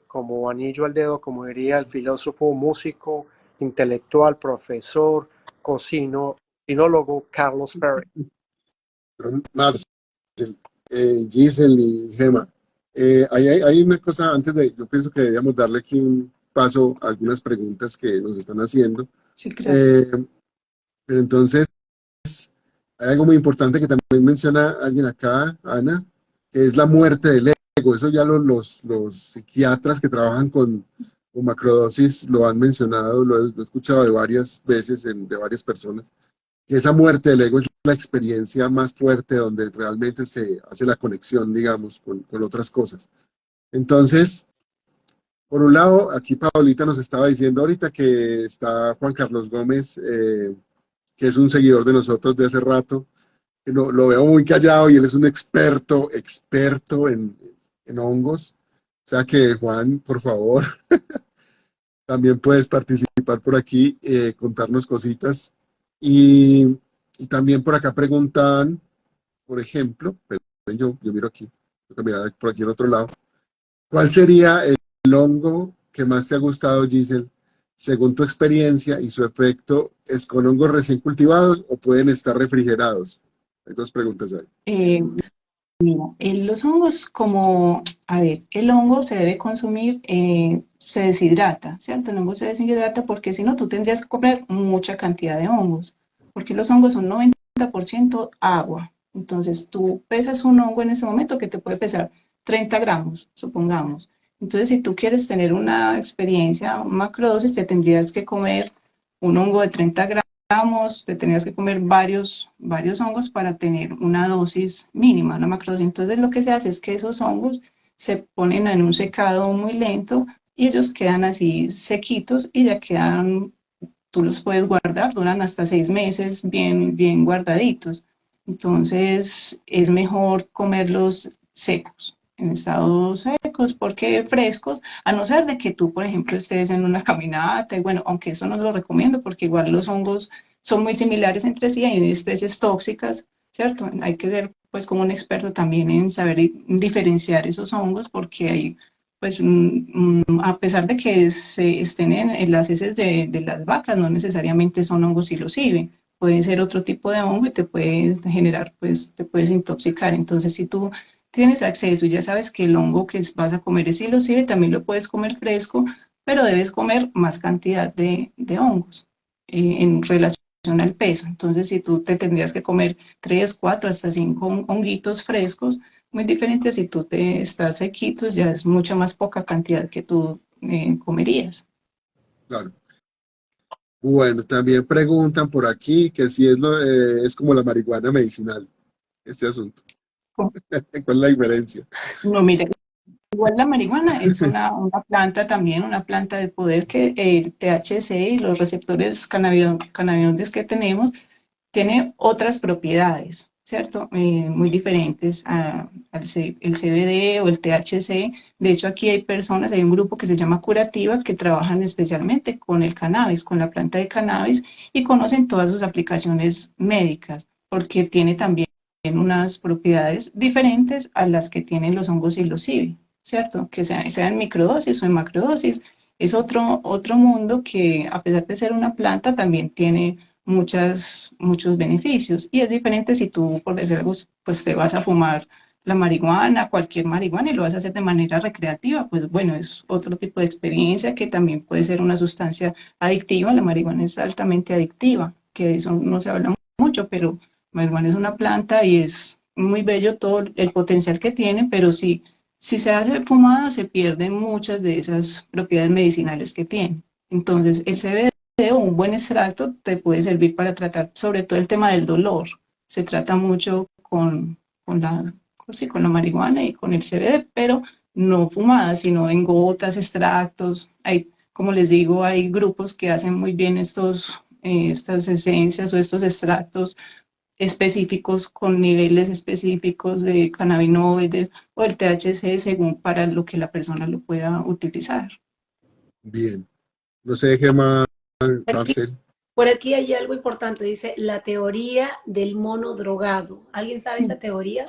A: como anillo al dedo, como diría el filósofo, músico, intelectual, profesor, cocinólogo Carlos Pérez.
C: Marcel, Giselle y Gemma, hay una cosa antes de, yo pienso que deberíamos darle aquí un paso a algunas preguntas que nos están haciendo.
D: Sí, claro.
C: Pero entonces, hay algo muy importante que también menciona alguien acá, Ana, que es la muerte del ego. Eso ya los psiquiatras que trabajan con macrodosis lo han mencionado, lo he escuchado de varias veces de varias personas, que esa muerte del ego es la experiencia más fuerte donde realmente se hace la conexión, digamos, con otras cosas. Entonces, por un lado, aquí Paulita nos estaba diciendo ahorita que está Juan Carlos Gómez, que es un seguidor de nosotros de hace rato, que lo veo muy callado y él es un experto en hongos. O sea que, Juan, por favor, también puedes participar por aquí, contarnos cositas. Y también por acá preguntan, por ejemplo, pero yo miro aquí, tengo que mirar por aquí en otro lado, ¿cuál sería el hongo que más te ha gustado, Giselle, según tu experiencia y su efecto? ¿Es con hongos recién cultivados o pueden estar refrigerados? Hay dos preguntas ahí.
D: Mira, los hongos como, a ver, el hongo se debe consumir, se deshidrata, ¿cierto? El hongo se deshidrata porque si no tú tendrías que comer mucha cantidad de hongos, porque los hongos son 90% agua. Entonces tú pesas un hongo en ese momento que te puede pesar 30 gramos, supongamos. Entonces si tú quieres tener una experiencia macrodosis, te tendrías que comer un hongo de 30 gramos, te tendrías que comer varios hongos para tener una dosis mínima, una macrodosis. Entonces lo que se hace es que esos hongos se ponen en un secado muy lento y ellos quedan así sequitos y ya quedan, tú los puedes guardar, duran hasta 6 meses bien guardaditos. Entonces es mejor comerlos secos, en estados secos, porque frescos, a no ser de que tú, por ejemplo, estés en una caminata, y bueno, aunque eso no lo recomiendo, porque igual los hongos son muy similares entre sí, hay especies tóxicas, ¿cierto? Hay que ser, pues, como un experto también en saber diferenciar esos hongos, porque hay, pues, a pesar de que se estén en las heces de las vacas, no necesariamente son hongos psilocibe, puede ser otro tipo de hongo y te puede generar, pues, te puedes intoxicar. Entonces, si tú tienes acceso y ya sabes que el hongo que vas a comer es psilocibe, también lo puedes comer fresco, pero debes comer más cantidad de hongos en relación al peso. Entonces, si tú te tendrías que comer 3, 4, hasta 5 honguitos frescos, muy diferente si tú te estás sequitos, ya es mucha más poca cantidad que tú comerías.
C: Claro. Bueno, también preguntan por aquí que si es como la marihuana medicinal, este asunto. ¿Cuál es la diferencia?
D: No, mira, igual la marihuana es una planta también, una planta de poder que el THC y los receptores cannabinoides que tenemos tiene otras propiedades, ¿cierto? Muy diferentes el CBD o el THC. De hecho, aquí hay personas, hay un grupo que se llama Curativa que trabajan especialmente con el cannabis, con la planta de cannabis y conocen todas sus aplicaciones médicas, porque tiene también unas propiedades diferentes a las que tienen los hongos psilocibe, ¿cierto? Que sea en microdosis o en macrodosis. Es otro mundo que, a pesar de ser una planta, también tiene muchos beneficios. Y es diferente si tú, por decir algo, pues te vas a fumar la marihuana, cualquier marihuana, y lo vas a hacer de manera recreativa, pues bueno, es otro tipo de experiencia que también puede ser una sustancia adictiva. La marihuana es altamente adictiva, que de eso no se habla mucho, pero la marihuana es una planta y es muy bello todo el potencial que tiene, pero si se hace fumada se pierden muchas de esas propiedades medicinales que tiene. Entonces, el CBD o un buen extracto te puede servir para tratar sobre todo el tema del dolor. Se trata mucho con la marihuana y con el CBD, pero no fumada, sino en gotas, extractos. Hay, como les digo, hay grupos que hacen muy bien estas esencias o estos extractos específicos con niveles específicos de cannabinoides o el THC según para lo que la persona lo pueda utilizar.
C: Bien. No sé, Gemma,
B: Aquí,
C: Marcel.
B: por aquí hay algo importante, dice la teoría del mono drogado. ¿Alguien sabe esa teoría?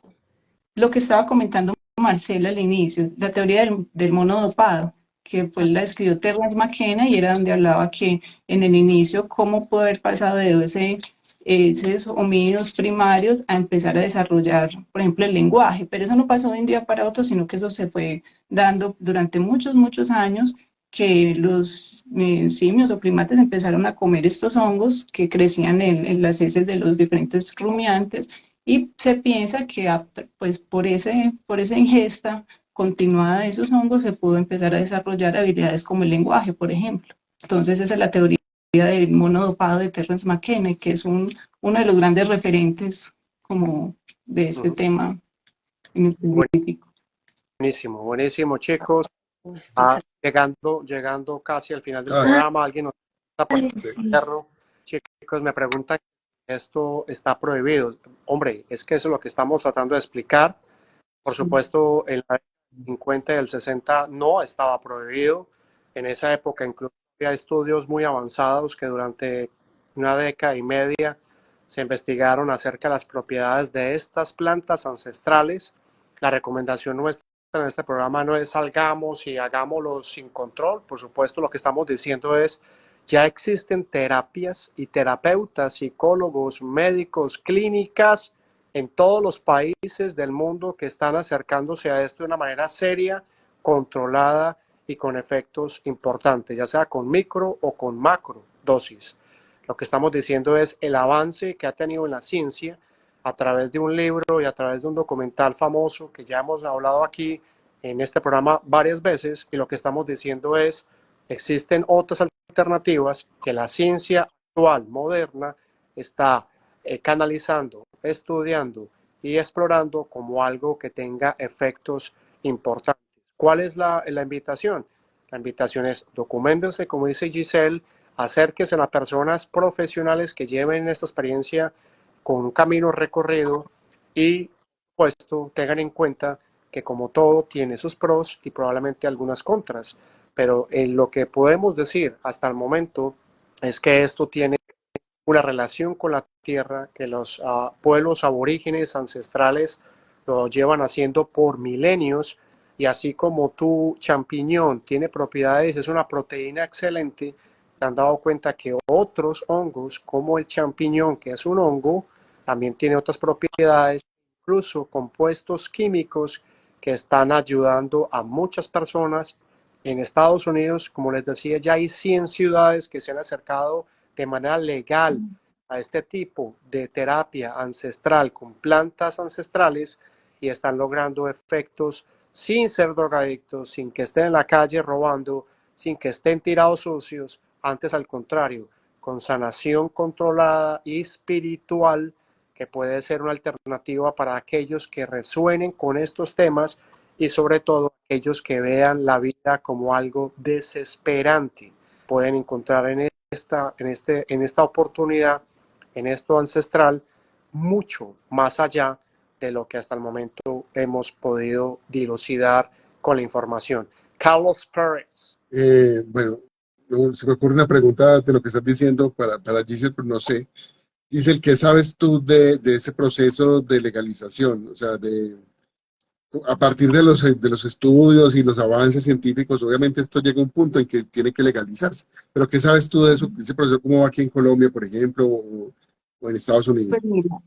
D: Lo que estaba comentando Marcela al inicio, la teoría del mono dopado, que pues la escribió Terence McKenna y era donde hablaba que en el inicio cómo pudo haber pasado de esos homínidos primarios a empezar a desarrollar, por ejemplo, el lenguaje, pero eso no pasó de un día para otro, sino que eso se fue dando durante muchos años que los simios o primates empezaron a comer estos hongos que crecían en las heces de los diferentes rumiantes y se piensa que pues por esa ingesta continuada de esos hongos se pudo empezar a desarrollar habilidades como el lenguaje, por ejemplo. Entonces esa es la teoría del mono dopado de Terence McKenna, que es uno de los grandes referentes como de este tema en específico.
A: Buenísimo, buenísimo, chicos. Llegando casi al final del
C: Ay,
A: programa, alguien nos está por
B: Ay,
C: sí.
B: sí.
A: cerro. Chicos, me preguntan si esto está prohibido. Hombre, es que eso es lo que estamos tratando de explicar. Por supuesto, en la 50 y el 60 no estaba prohibido. En esa época incluso había estudios muy avanzados que durante una década y media se investigaron acerca de las propiedades de estas plantas ancestrales. La recomendación nuestra en este programa no es salgamos y hagámoslo sin control. Por supuesto, lo que estamos diciendo es ya existen terapias y terapeutas, psicólogos, médicos, clínicas en todos los países del mundo que están acercándose a esto de una manera seria, controlada y con efectos importantes, ya sea con micro o con macro dosis. Lo que estamos diciendo es el avance que ha tenido en la ciencia a través de un libro y a través de un documental famoso que ya hemos hablado aquí en este programa varias veces, y lo que estamos diciendo es existen otras alternativas que la ciencia actual, moderna, está canalizando, estudiando y explorando como algo que tenga efectos importantes. ¿Cuál es la invitación? La invitación es documentense, como dice Giselle, acérquense a personas profesionales que lleven esta experiencia con un camino recorrido y, puesto, tengan en cuenta que como todo tiene sus pros y probablemente algunas contras, pero en lo que podemos decir hasta el momento es que esto tiene una relación con la tierra que los pueblos aborígenes ancestrales lo llevan haciendo por milenios, y así como tu champiñón tiene propiedades, es una proteína excelente, te han dado cuenta que otros hongos como el champiñón, que es un hongo, también tiene otras propiedades, incluso compuestos químicos que están ayudando a muchas personas. En Estados Unidos, como les decía, ya hay 100 ciudades que se han acercado de manera legal a este tipo de terapia ancestral con plantas ancestrales, y están logrando efectos sin ser drogadictos, sin que estén en la calle robando, sin que estén tirados sucios, antes al contrario, con sanación controlada y espiritual, que puede ser una alternativa para aquellos que resuenen con estos temas y sobre todo aquellos que vean la vida como algo desesperante. Pueden encontrar en esta oportunidad, en esto ancestral, mucho más allá de lo que hasta el momento hemos podido dilucidar con la información. Carlos Pérez.
C: Bueno, se me ocurre una pregunta de lo que estás diciendo para Giselle, pero no sé. Giselle, ¿qué sabes tú de ese proceso de legalización? O sea, a partir de los estudios y los avances científicos, obviamente esto llega a un punto en que tiene que legalizarse. Pero ¿qué sabes tú de eso, de ese proceso, cómo va aquí en Colombia, por ejemplo, o en Estados Unidos?
D: Pues mira,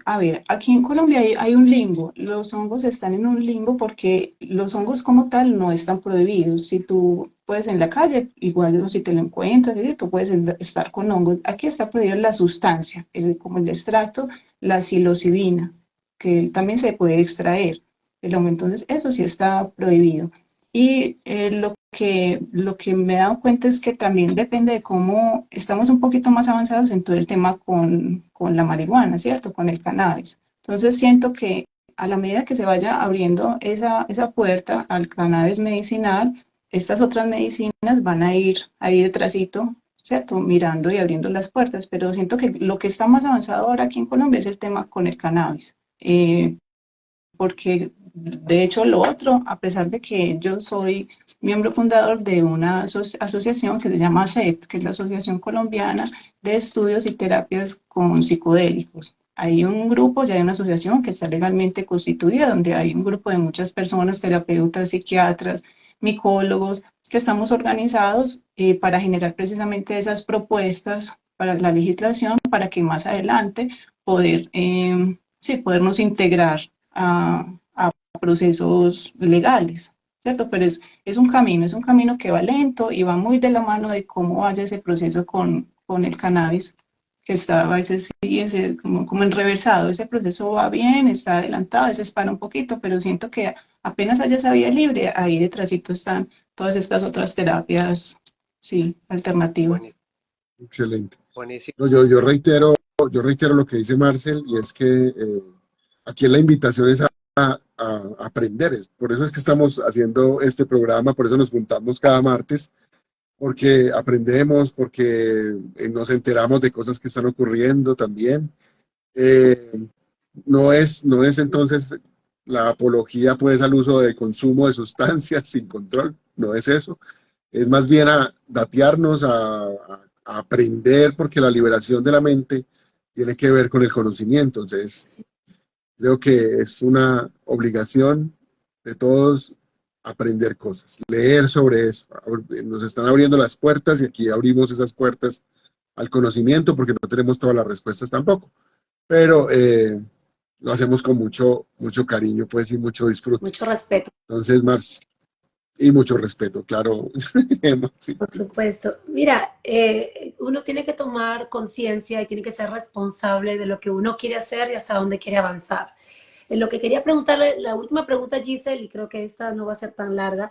D: a ver, aquí en Colombia hay un limbo. Los hongos están en un limbo porque los hongos como tal no están prohibidos. Si tú puedes en la calle, igual o si te lo encuentras, ¿sí? Tú puedes estar con hongos. Aquí está prohibida la sustancia, como el extracto, la psilocibina, que también se puede extraer el hongo. Entonces, eso sí está prohibido. Y lo que me he dado cuenta es que también depende de cómo estamos un poquito más avanzados en todo el tema con la marihuana, ¿cierto? Con el cannabis. Entonces siento que a la medida que se vaya abriendo esa puerta al cannabis medicinal, estas otras medicinas van a ir ahí detrásito, ¿cierto? Mirando y abriendo las puertas, pero siento que lo que está más avanzado ahora aquí en Colombia es el tema con el cannabis. Porque de hecho lo otro, a pesar de que yo soy miembro fundador de una asociación que se llama ACEPT, que es la Asociación Colombiana de Estudios y Terapias con Psicodélicos. Hay un grupo, ya hay una asociación que está legalmente constituida, donde hay un grupo de muchas personas, terapeutas, psiquiatras, micólogos, que estamos organizados para generar precisamente esas propuestas para la legislación, para que más adelante podernos integrar a procesos legales, ¿cierto? Pero es un camino que va lento y va muy de la mano de cómo vaya ese proceso con el cannabis, que está a veces sí, como enreversado. Ese proceso va bien, está adelantado, a veces para un poquito, pero siento que apenas haya esa vía libre, ahí detrásito están todas estas otras terapias, sí, alternativas.
A: Buenísimo.
C: Excelente.
A: Buenísimo.
C: No, yo reitero lo que dice Marcel, y es que aquí la invitación es a aprender. Por eso es que estamos haciendo este programa, por eso nos juntamos cada martes, porque aprendemos, porque nos enteramos de cosas que están ocurriendo también. No es entonces la apología pues al uso del consumo de sustancias sin control, no es eso. Es más bien a datearnos, a aprender, porque la liberación de la mente tiene que ver con el conocimiento. Entonces, creo que es una obligación de todos aprender cosas, leer sobre eso. Nos están abriendo las puertas y aquí abrimos esas puertas al conocimiento porque no tenemos todas las respuestas tampoco, pero lo hacemos con mucho, mucho cariño pues y mucho disfrute.
B: Mucho respeto.
C: Entonces, Mars, y mucho respeto, claro. Sí.
B: Por supuesto. Mira, uno tiene que tomar conciencia y tiene que ser responsable de lo que uno quiere hacer y hasta dónde quiere avanzar. En lo que quería preguntarle, la última pregunta, Giselle, y creo que esta no va a ser tan larga,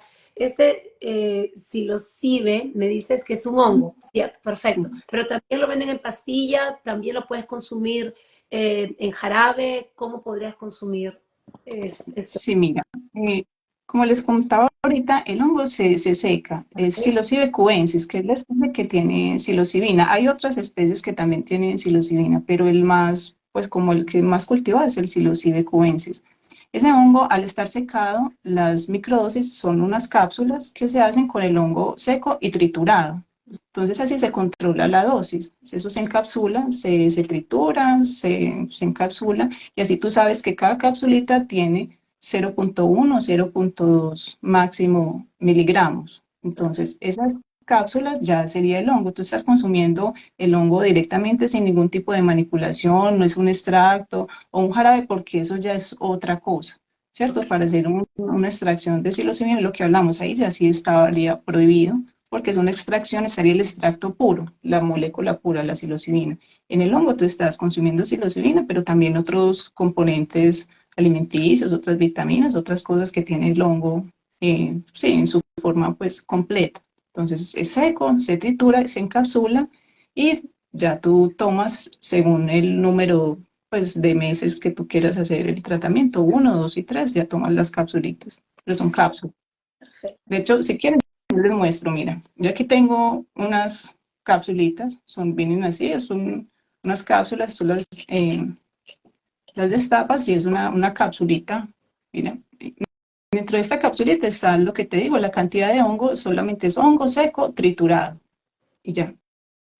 B: psilocibe, me dices que es un hongo, ¿cierto? Perfecto. Pero también lo venden en pastilla, también lo puedes consumir en jarabe. ¿Cómo podrías consumir esto?
D: Sí, mira, como les contaba ahorita, el hongo se seca, es Psilocybe cubensis, que es la especie que tiene psilocibina. Hay otras especies que también tienen psilocibina, pero el más, pues como el que más cultivado es el Psilocybe cubensis. Ese hongo, al estar secado, las microdosis son unas cápsulas que se hacen con el hongo seco y triturado. Entonces así se controla la dosis. Eso se encapsula, se tritura, se encapsula, y así tú sabes que cada capsulita tiene 0.1 o 0.2 máximo miligramos. Entonces, esas cápsulas ya sería el hongo. Tú estás consumiendo el hongo directamente sin ningún tipo de manipulación, no es un extracto o un jarabe, porque eso ya es otra cosa, ¿cierto? Para hacer una extracción de psilocibina, lo que hablamos ahí ya sí estaría prohibido, porque es una extracción, estaría el extracto puro, la molécula pura, la psilocibina. En el hongo tú estás consumiendo psilocibina, pero también otros componentes alimenticios, otras vitaminas, otras cosas que tiene el hongo, sí, en su forma pues completa. Entonces es seco, se tritura, se encapsula y ya tú tomas según el número pues de meses que tú quieras hacer el tratamiento, 1, 2 y 3, ya tomas las capsulitas, pero son cápsulas.
B: Perfecto.
D: De hecho, si quieren, les muestro, mira, yo aquí tengo unas capsulitas, vienen así, son unas cápsulas, tú las destapas y es una capsulita, mira. Dentro de esta capsulita está lo que te digo, la cantidad de hongo, solamente es hongo seco triturado y ya.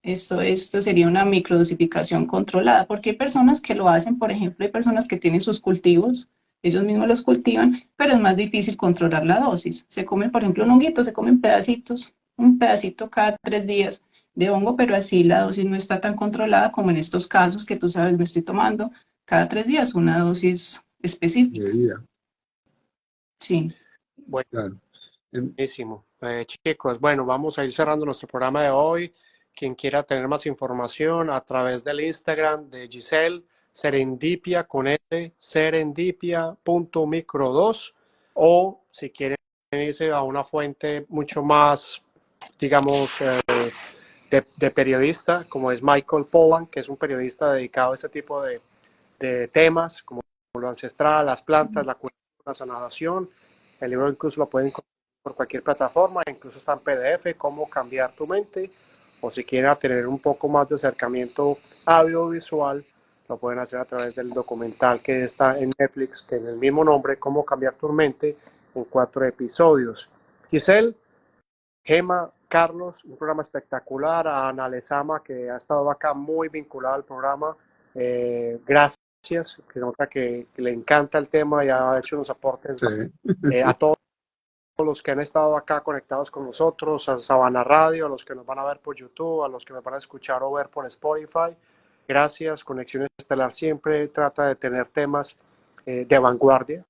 D: Esto sería una microdosificación controlada, porque hay personas que lo hacen, por ejemplo, hay personas que tienen sus cultivos, ellos mismos los cultivan, pero es más difícil controlar la dosis. Se comen, por ejemplo, un honguito, se comen pedacitos, un pedacito cada 3 días de hongo, pero así la dosis no está tan controlada como en estos casos que tú sabes, me estoy tomando cada 3 días una dosis específica.
C: Medida,
D: Sí.
C: claro.
A: Buenísimo. Chicos, bueno, vamos a ir cerrando nuestro programa de hoy. Quien quiera tener más información a través del Instagram de Giselle, serendipia con S, serendipia.micro2, o si quieren irse a una fuente mucho más, digamos, de periodista, como es Michael Pollan, que es un periodista dedicado a este tipo de temas, como lo ancestral, las plantas, la curación, la sanación. El libro incluso lo pueden encontrar por cualquier plataforma, incluso está en PDF, cómo cambiar tu mente, o si quieren tener un poco más de acercamiento audiovisual, lo pueden hacer a través del documental que está en Netflix, que en el mismo nombre, Cómo cambiar tu mente, en 4 episodios. Giselle, Gema, Carlos, un programa espectacular, a Ana Lezama, que ha estado acá muy vinculada al programa, gracias, que nota que le encanta el tema y ha hecho unos aportes,
C: Sí.
A: a todos los que han estado acá conectados con nosotros, a Sabana Radio, a los que nos van a ver por YouTube, a los que nos van a escuchar o ver por Spotify. Gracias. Conexión Estelar siempre trata de tener temas de vanguardia.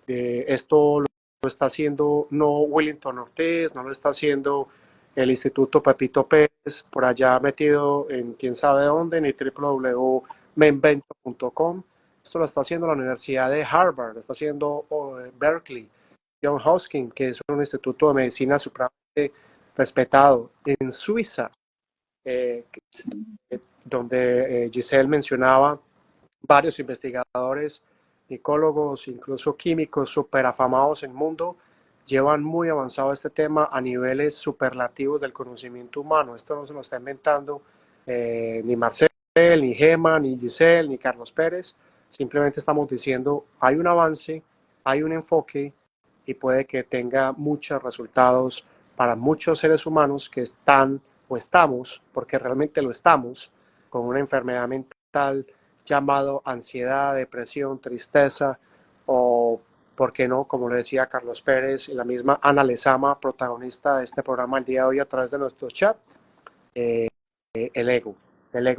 A: Esto lo está haciendo no Wellington Ortiz, no lo está haciendo el Instituto Pepito Pérez, por allá metido en quién sabe dónde, ni www.meinvento.com. Esto lo está haciendo la Universidad de Harvard, lo está haciendo Berkeley, John Hopkins, que es un instituto de medicina supremamente respetado. En Suiza, donde Giselle mencionaba varios investigadores, micólogos, incluso químicos súper afamados en el mundo, llevan muy avanzado este tema a niveles superlativos del conocimiento humano. Esto no se lo está inventando ni Marcel, ni Gema, ni Giselle, ni Carlos Pérez. Simplemente estamos diciendo, hay un avance, hay un enfoque y puede que tenga muchos resultados para muchos seres humanos que están o estamos, porque realmente lo estamos, con una enfermedad mental llamado ansiedad, depresión, tristeza, o, ¿por qué no?, como le decía Carlos Pérez y la misma Ana Lezama, protagonista de este programa el día de hoy a través de nuestro chat, el ego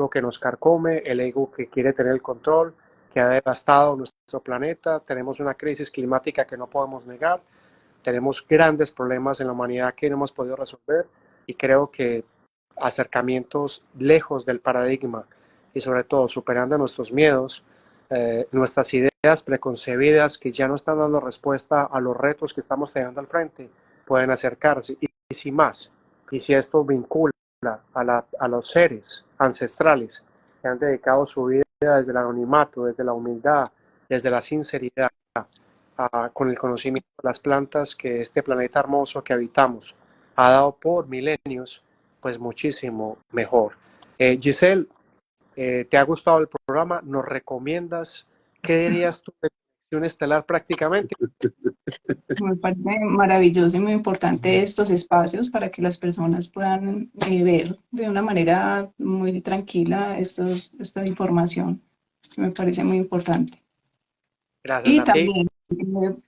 A: que nos carcome, el ego que quiere tener el control, que ha devastado nuestro planeta. Tenemos una crisis climática que no podemos negar, tenemos grandes problemas en la humanidad que no hemos podido resolver, y creo que acercamientos lejos del paradigma y sobre todo superando nuestros miedos, nuestras ideas preconcebidas que ya no están dando respuesta a los retos que estamos teniendo al frente, pueden acercarse. Y si más, y si esto vincula a los seres ancestrales que han dedicado su vida desde el anonimato, desde la humildad, desde la sinceridad, con el conocimiento de las plantas que este planeta hermoso que habitamos ha dado por milenios, pues muchísimo mejor. Giselle, ¿te ha gustado el programa? ¿Nos recomiendas? ¿Qué dirías tú de Conexión Estelar prácticamente?
D: Me parece maravilloso y muy importante estos espacios para que las personas puedan ver de una manera muy tranquila esta información. Me parece muy importante.
A: Gracias
D: Y
A: a ti.
D: también,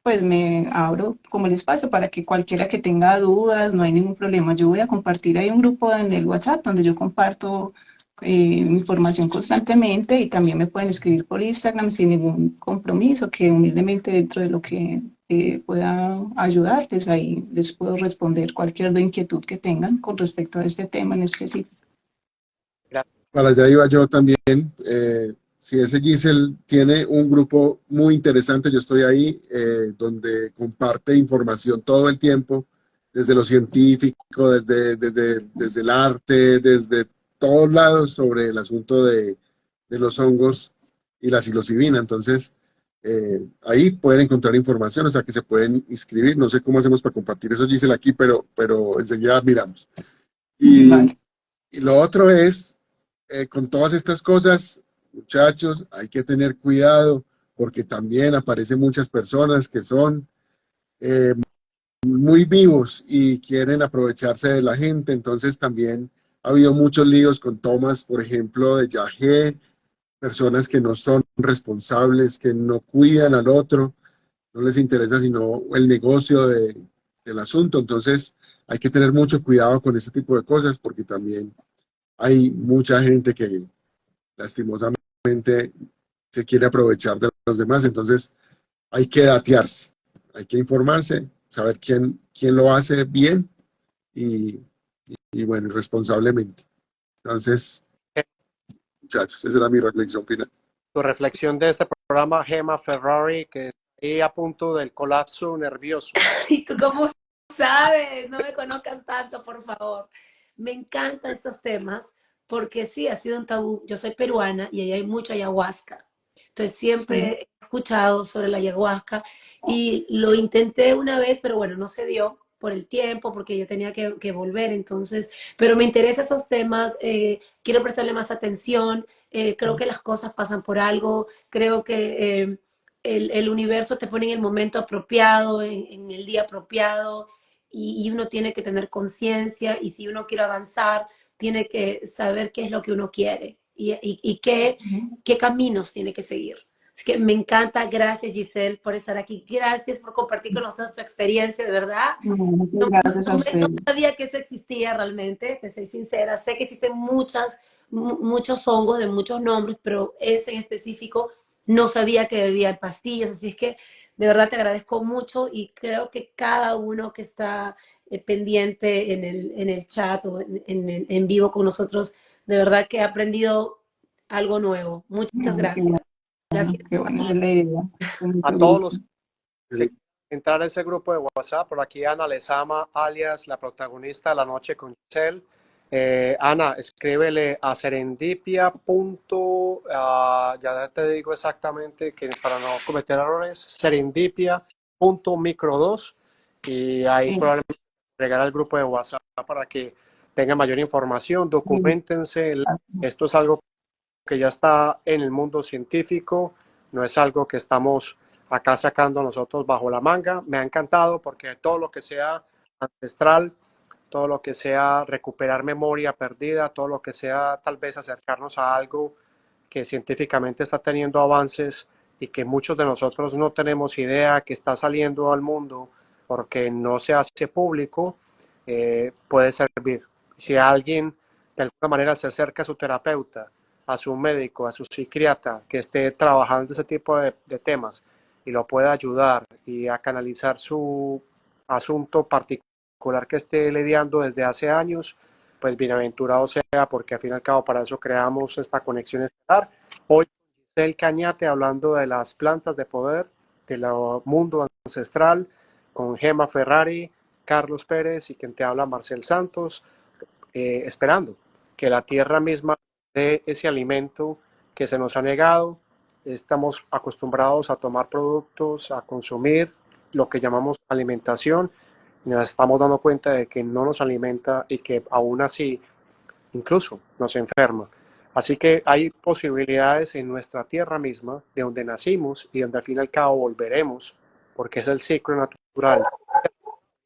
D: pues me abro como el espacio para que cualquiera que tenga dudas, no hay ningún problema. Yo voy a compartir ahí un grupo en el WhatsApp donde yo comparto información constantemente, y también me pueden escribir por Instagram sin ningún compromiso, que humildemente dentro de lo que pueda ayudarles, ahí les puedo responder cualquier inquietud que tengan con respecto a este tema en específico.
C: Para allá iba yo también. si ese Giselle tiene un grupo muy interesante, yo estoy ahí, donde comparte información todo el tiempo, desde lo científico, desde el arte, desde todos lados sobre el asunto de los hongos y la psilocibina. Entonces, ahí pueden encontrar información, o sea que se pueden inscribir. No sé cómo hacemos para compartir eso, Giselle, aquí, pero enseguida miramos. Y,
D: Vale.
C: y lo otro es, con todas estas cosas, muchachos, hay que tener cuidado porque también aparecen muchas personas que son eh, muy vivos y quieren aprovecharse de la gente. Entonces también ha habido muchos líos con tomas, por ejemplo, de yagé, personas que no son responsables, que no cuidan al otro, no les interesa sino el negocio del asunto. Entonces hay que tener mucho cuidado con ese tipo de cosas porque también hay mucha gente que lastimosamente se quiere aprovechar de los demás. Entonces hay que datearse, hay que informarse, saber quién lo hace bien y, y bueno, responsablemente. Entonces, muchachos, esa era mi reflexión final.
A: Tu reflexión de este programa, Gemma Ferrari, que está ahí a punto del colapso nervioso.
B: ¿Y tú cómo sabes? No me conozcas tanto, por favor. Me encantan estos temas porque sí, ha sido un tabú. Yo soy peruana y ahí hay mucha ayahuasca. Entonces
D: Sí.
B: siempre he escuchado sobre la ayahuasca y lo intenté una vez, pero bueno, no se dio por el tiempo, porque yo tenía que volver. Entonces, pero me interesan esos temas, quiero prestarle más atención. Creo que las cosas pasan por algo, creo que el universo te pone en el momento apropiado, en el día apropiado, y uno tiene que tener conciencia, y si uno quiere avanzar, tiene que saber qué es lo que uno quiere y qué caminos tiene que seguir. Así que me encanta, gracias Giselle por estar aquí, gracias por compartir con nosotros tu experiencia, de verdad.
D: Muchas
B: No,
D: gracias a
B: no
D: ustedes.
B: sabía que eso existía realmente, te soy sincera. Sé que existen muchos hongos de muchos nombres, pero ese en específico no sabía que bebía en pastillas. Así es que de verdad te agradezco mucho y creo que cada uno que está pendiente en el chat o en vivo con nosotros, de verdad que ha aprendido algo nuevo. Muchas
D: Ay,
B: gracias. Gracias.
D: qué bueno, esa es la idea. Con
A: A
D: mucho
A: todos
D: gusto.
A: los que entrar a ese grupo de WhatsApp, por aquí Ana Lezama, alias la protagonista de la noche con Giselle. Ana, escríbele a serendipia. Ya te digo exactamente que para no cometer errores, serendipia.micro2 y ahí
D: Eh,
A: probablemente agregar al grupo de WhatsApp para que tengan mayor información, documentense. Esto es algo que ya está en el mundo científico, no es algo que estamos acá sacando nosotros bajo la manga. Me ha encantado porque todo lo que sea ancestral, todo lo que sea recuperar memoria perdida, todo lo que sea tal vez acercarnos a algo que científicamente está teniendo avances y que muchos de nosotros no tenemos idea que está saliendo al mundo porque no se hace público, puede servir. Si alguien de alguna manera se acerca a su terapeuta, a su médico, a su psiquiatra que esté trabajando ese tipo de temas y lo pueda ayudar y a canalizar su asunto particular que esté lidiando desde hace años, pues bienaventurado sea, porque al fin y al cabo para eso creamos esta conexión estelar. Hoy Giselle Cañate hablando de las plantas de poder, del mundo ancestral, con Gemma Ferrari, Carlos Pérez y quien te habla Marcel Santos, esperando que la tierra misma dé ese alimento que se nos ha negado. Estamos acostumbrados a tomar productos, a consumir lo que llamamos alimentación, y nos estamos dando cuenta de que no nos alimenta y que aún así incluso nos enferma. Así que hay posibilidades en nuestra tierra misma, de donde nacimos y donde al fin y al cabo volveremos, porque es el ciclo natural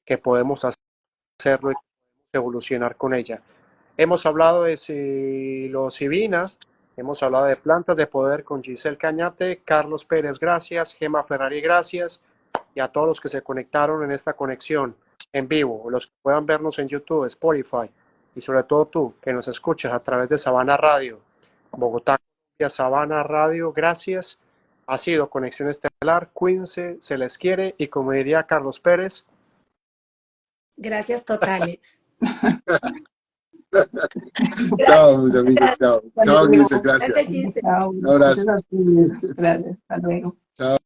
A: que podemos hacerlo y evolucionar con ella. Hemos hablado de psilocibina, hemos hablado de plantas de poder con Giselle Cañate, Carlos Pérez, gracias, Gemma Ferrari, gracias, y a todos los que se conectaron en esta conexión en vivo, los que puedan vernos en YouTube, Spotify, y sobre todo tú, que nos escuchas a través de Sabana Radio, Bogotá, Sabana Radio, gracias. Ha sido Conexión Estelar, cuídense, se les quiere, y como diría Carlos Pérez,
B: Gracias totales.
C: Chao, mis amigos, chao.
D: Hasta
C: Chao,
D: luego.
C: Grisel, gracias.
B: Gracias, Giselle.
D: Chao.
C: Un abrazo.
D: Gracias a ustedes. Gracias. Hasta luego.
C: Chao.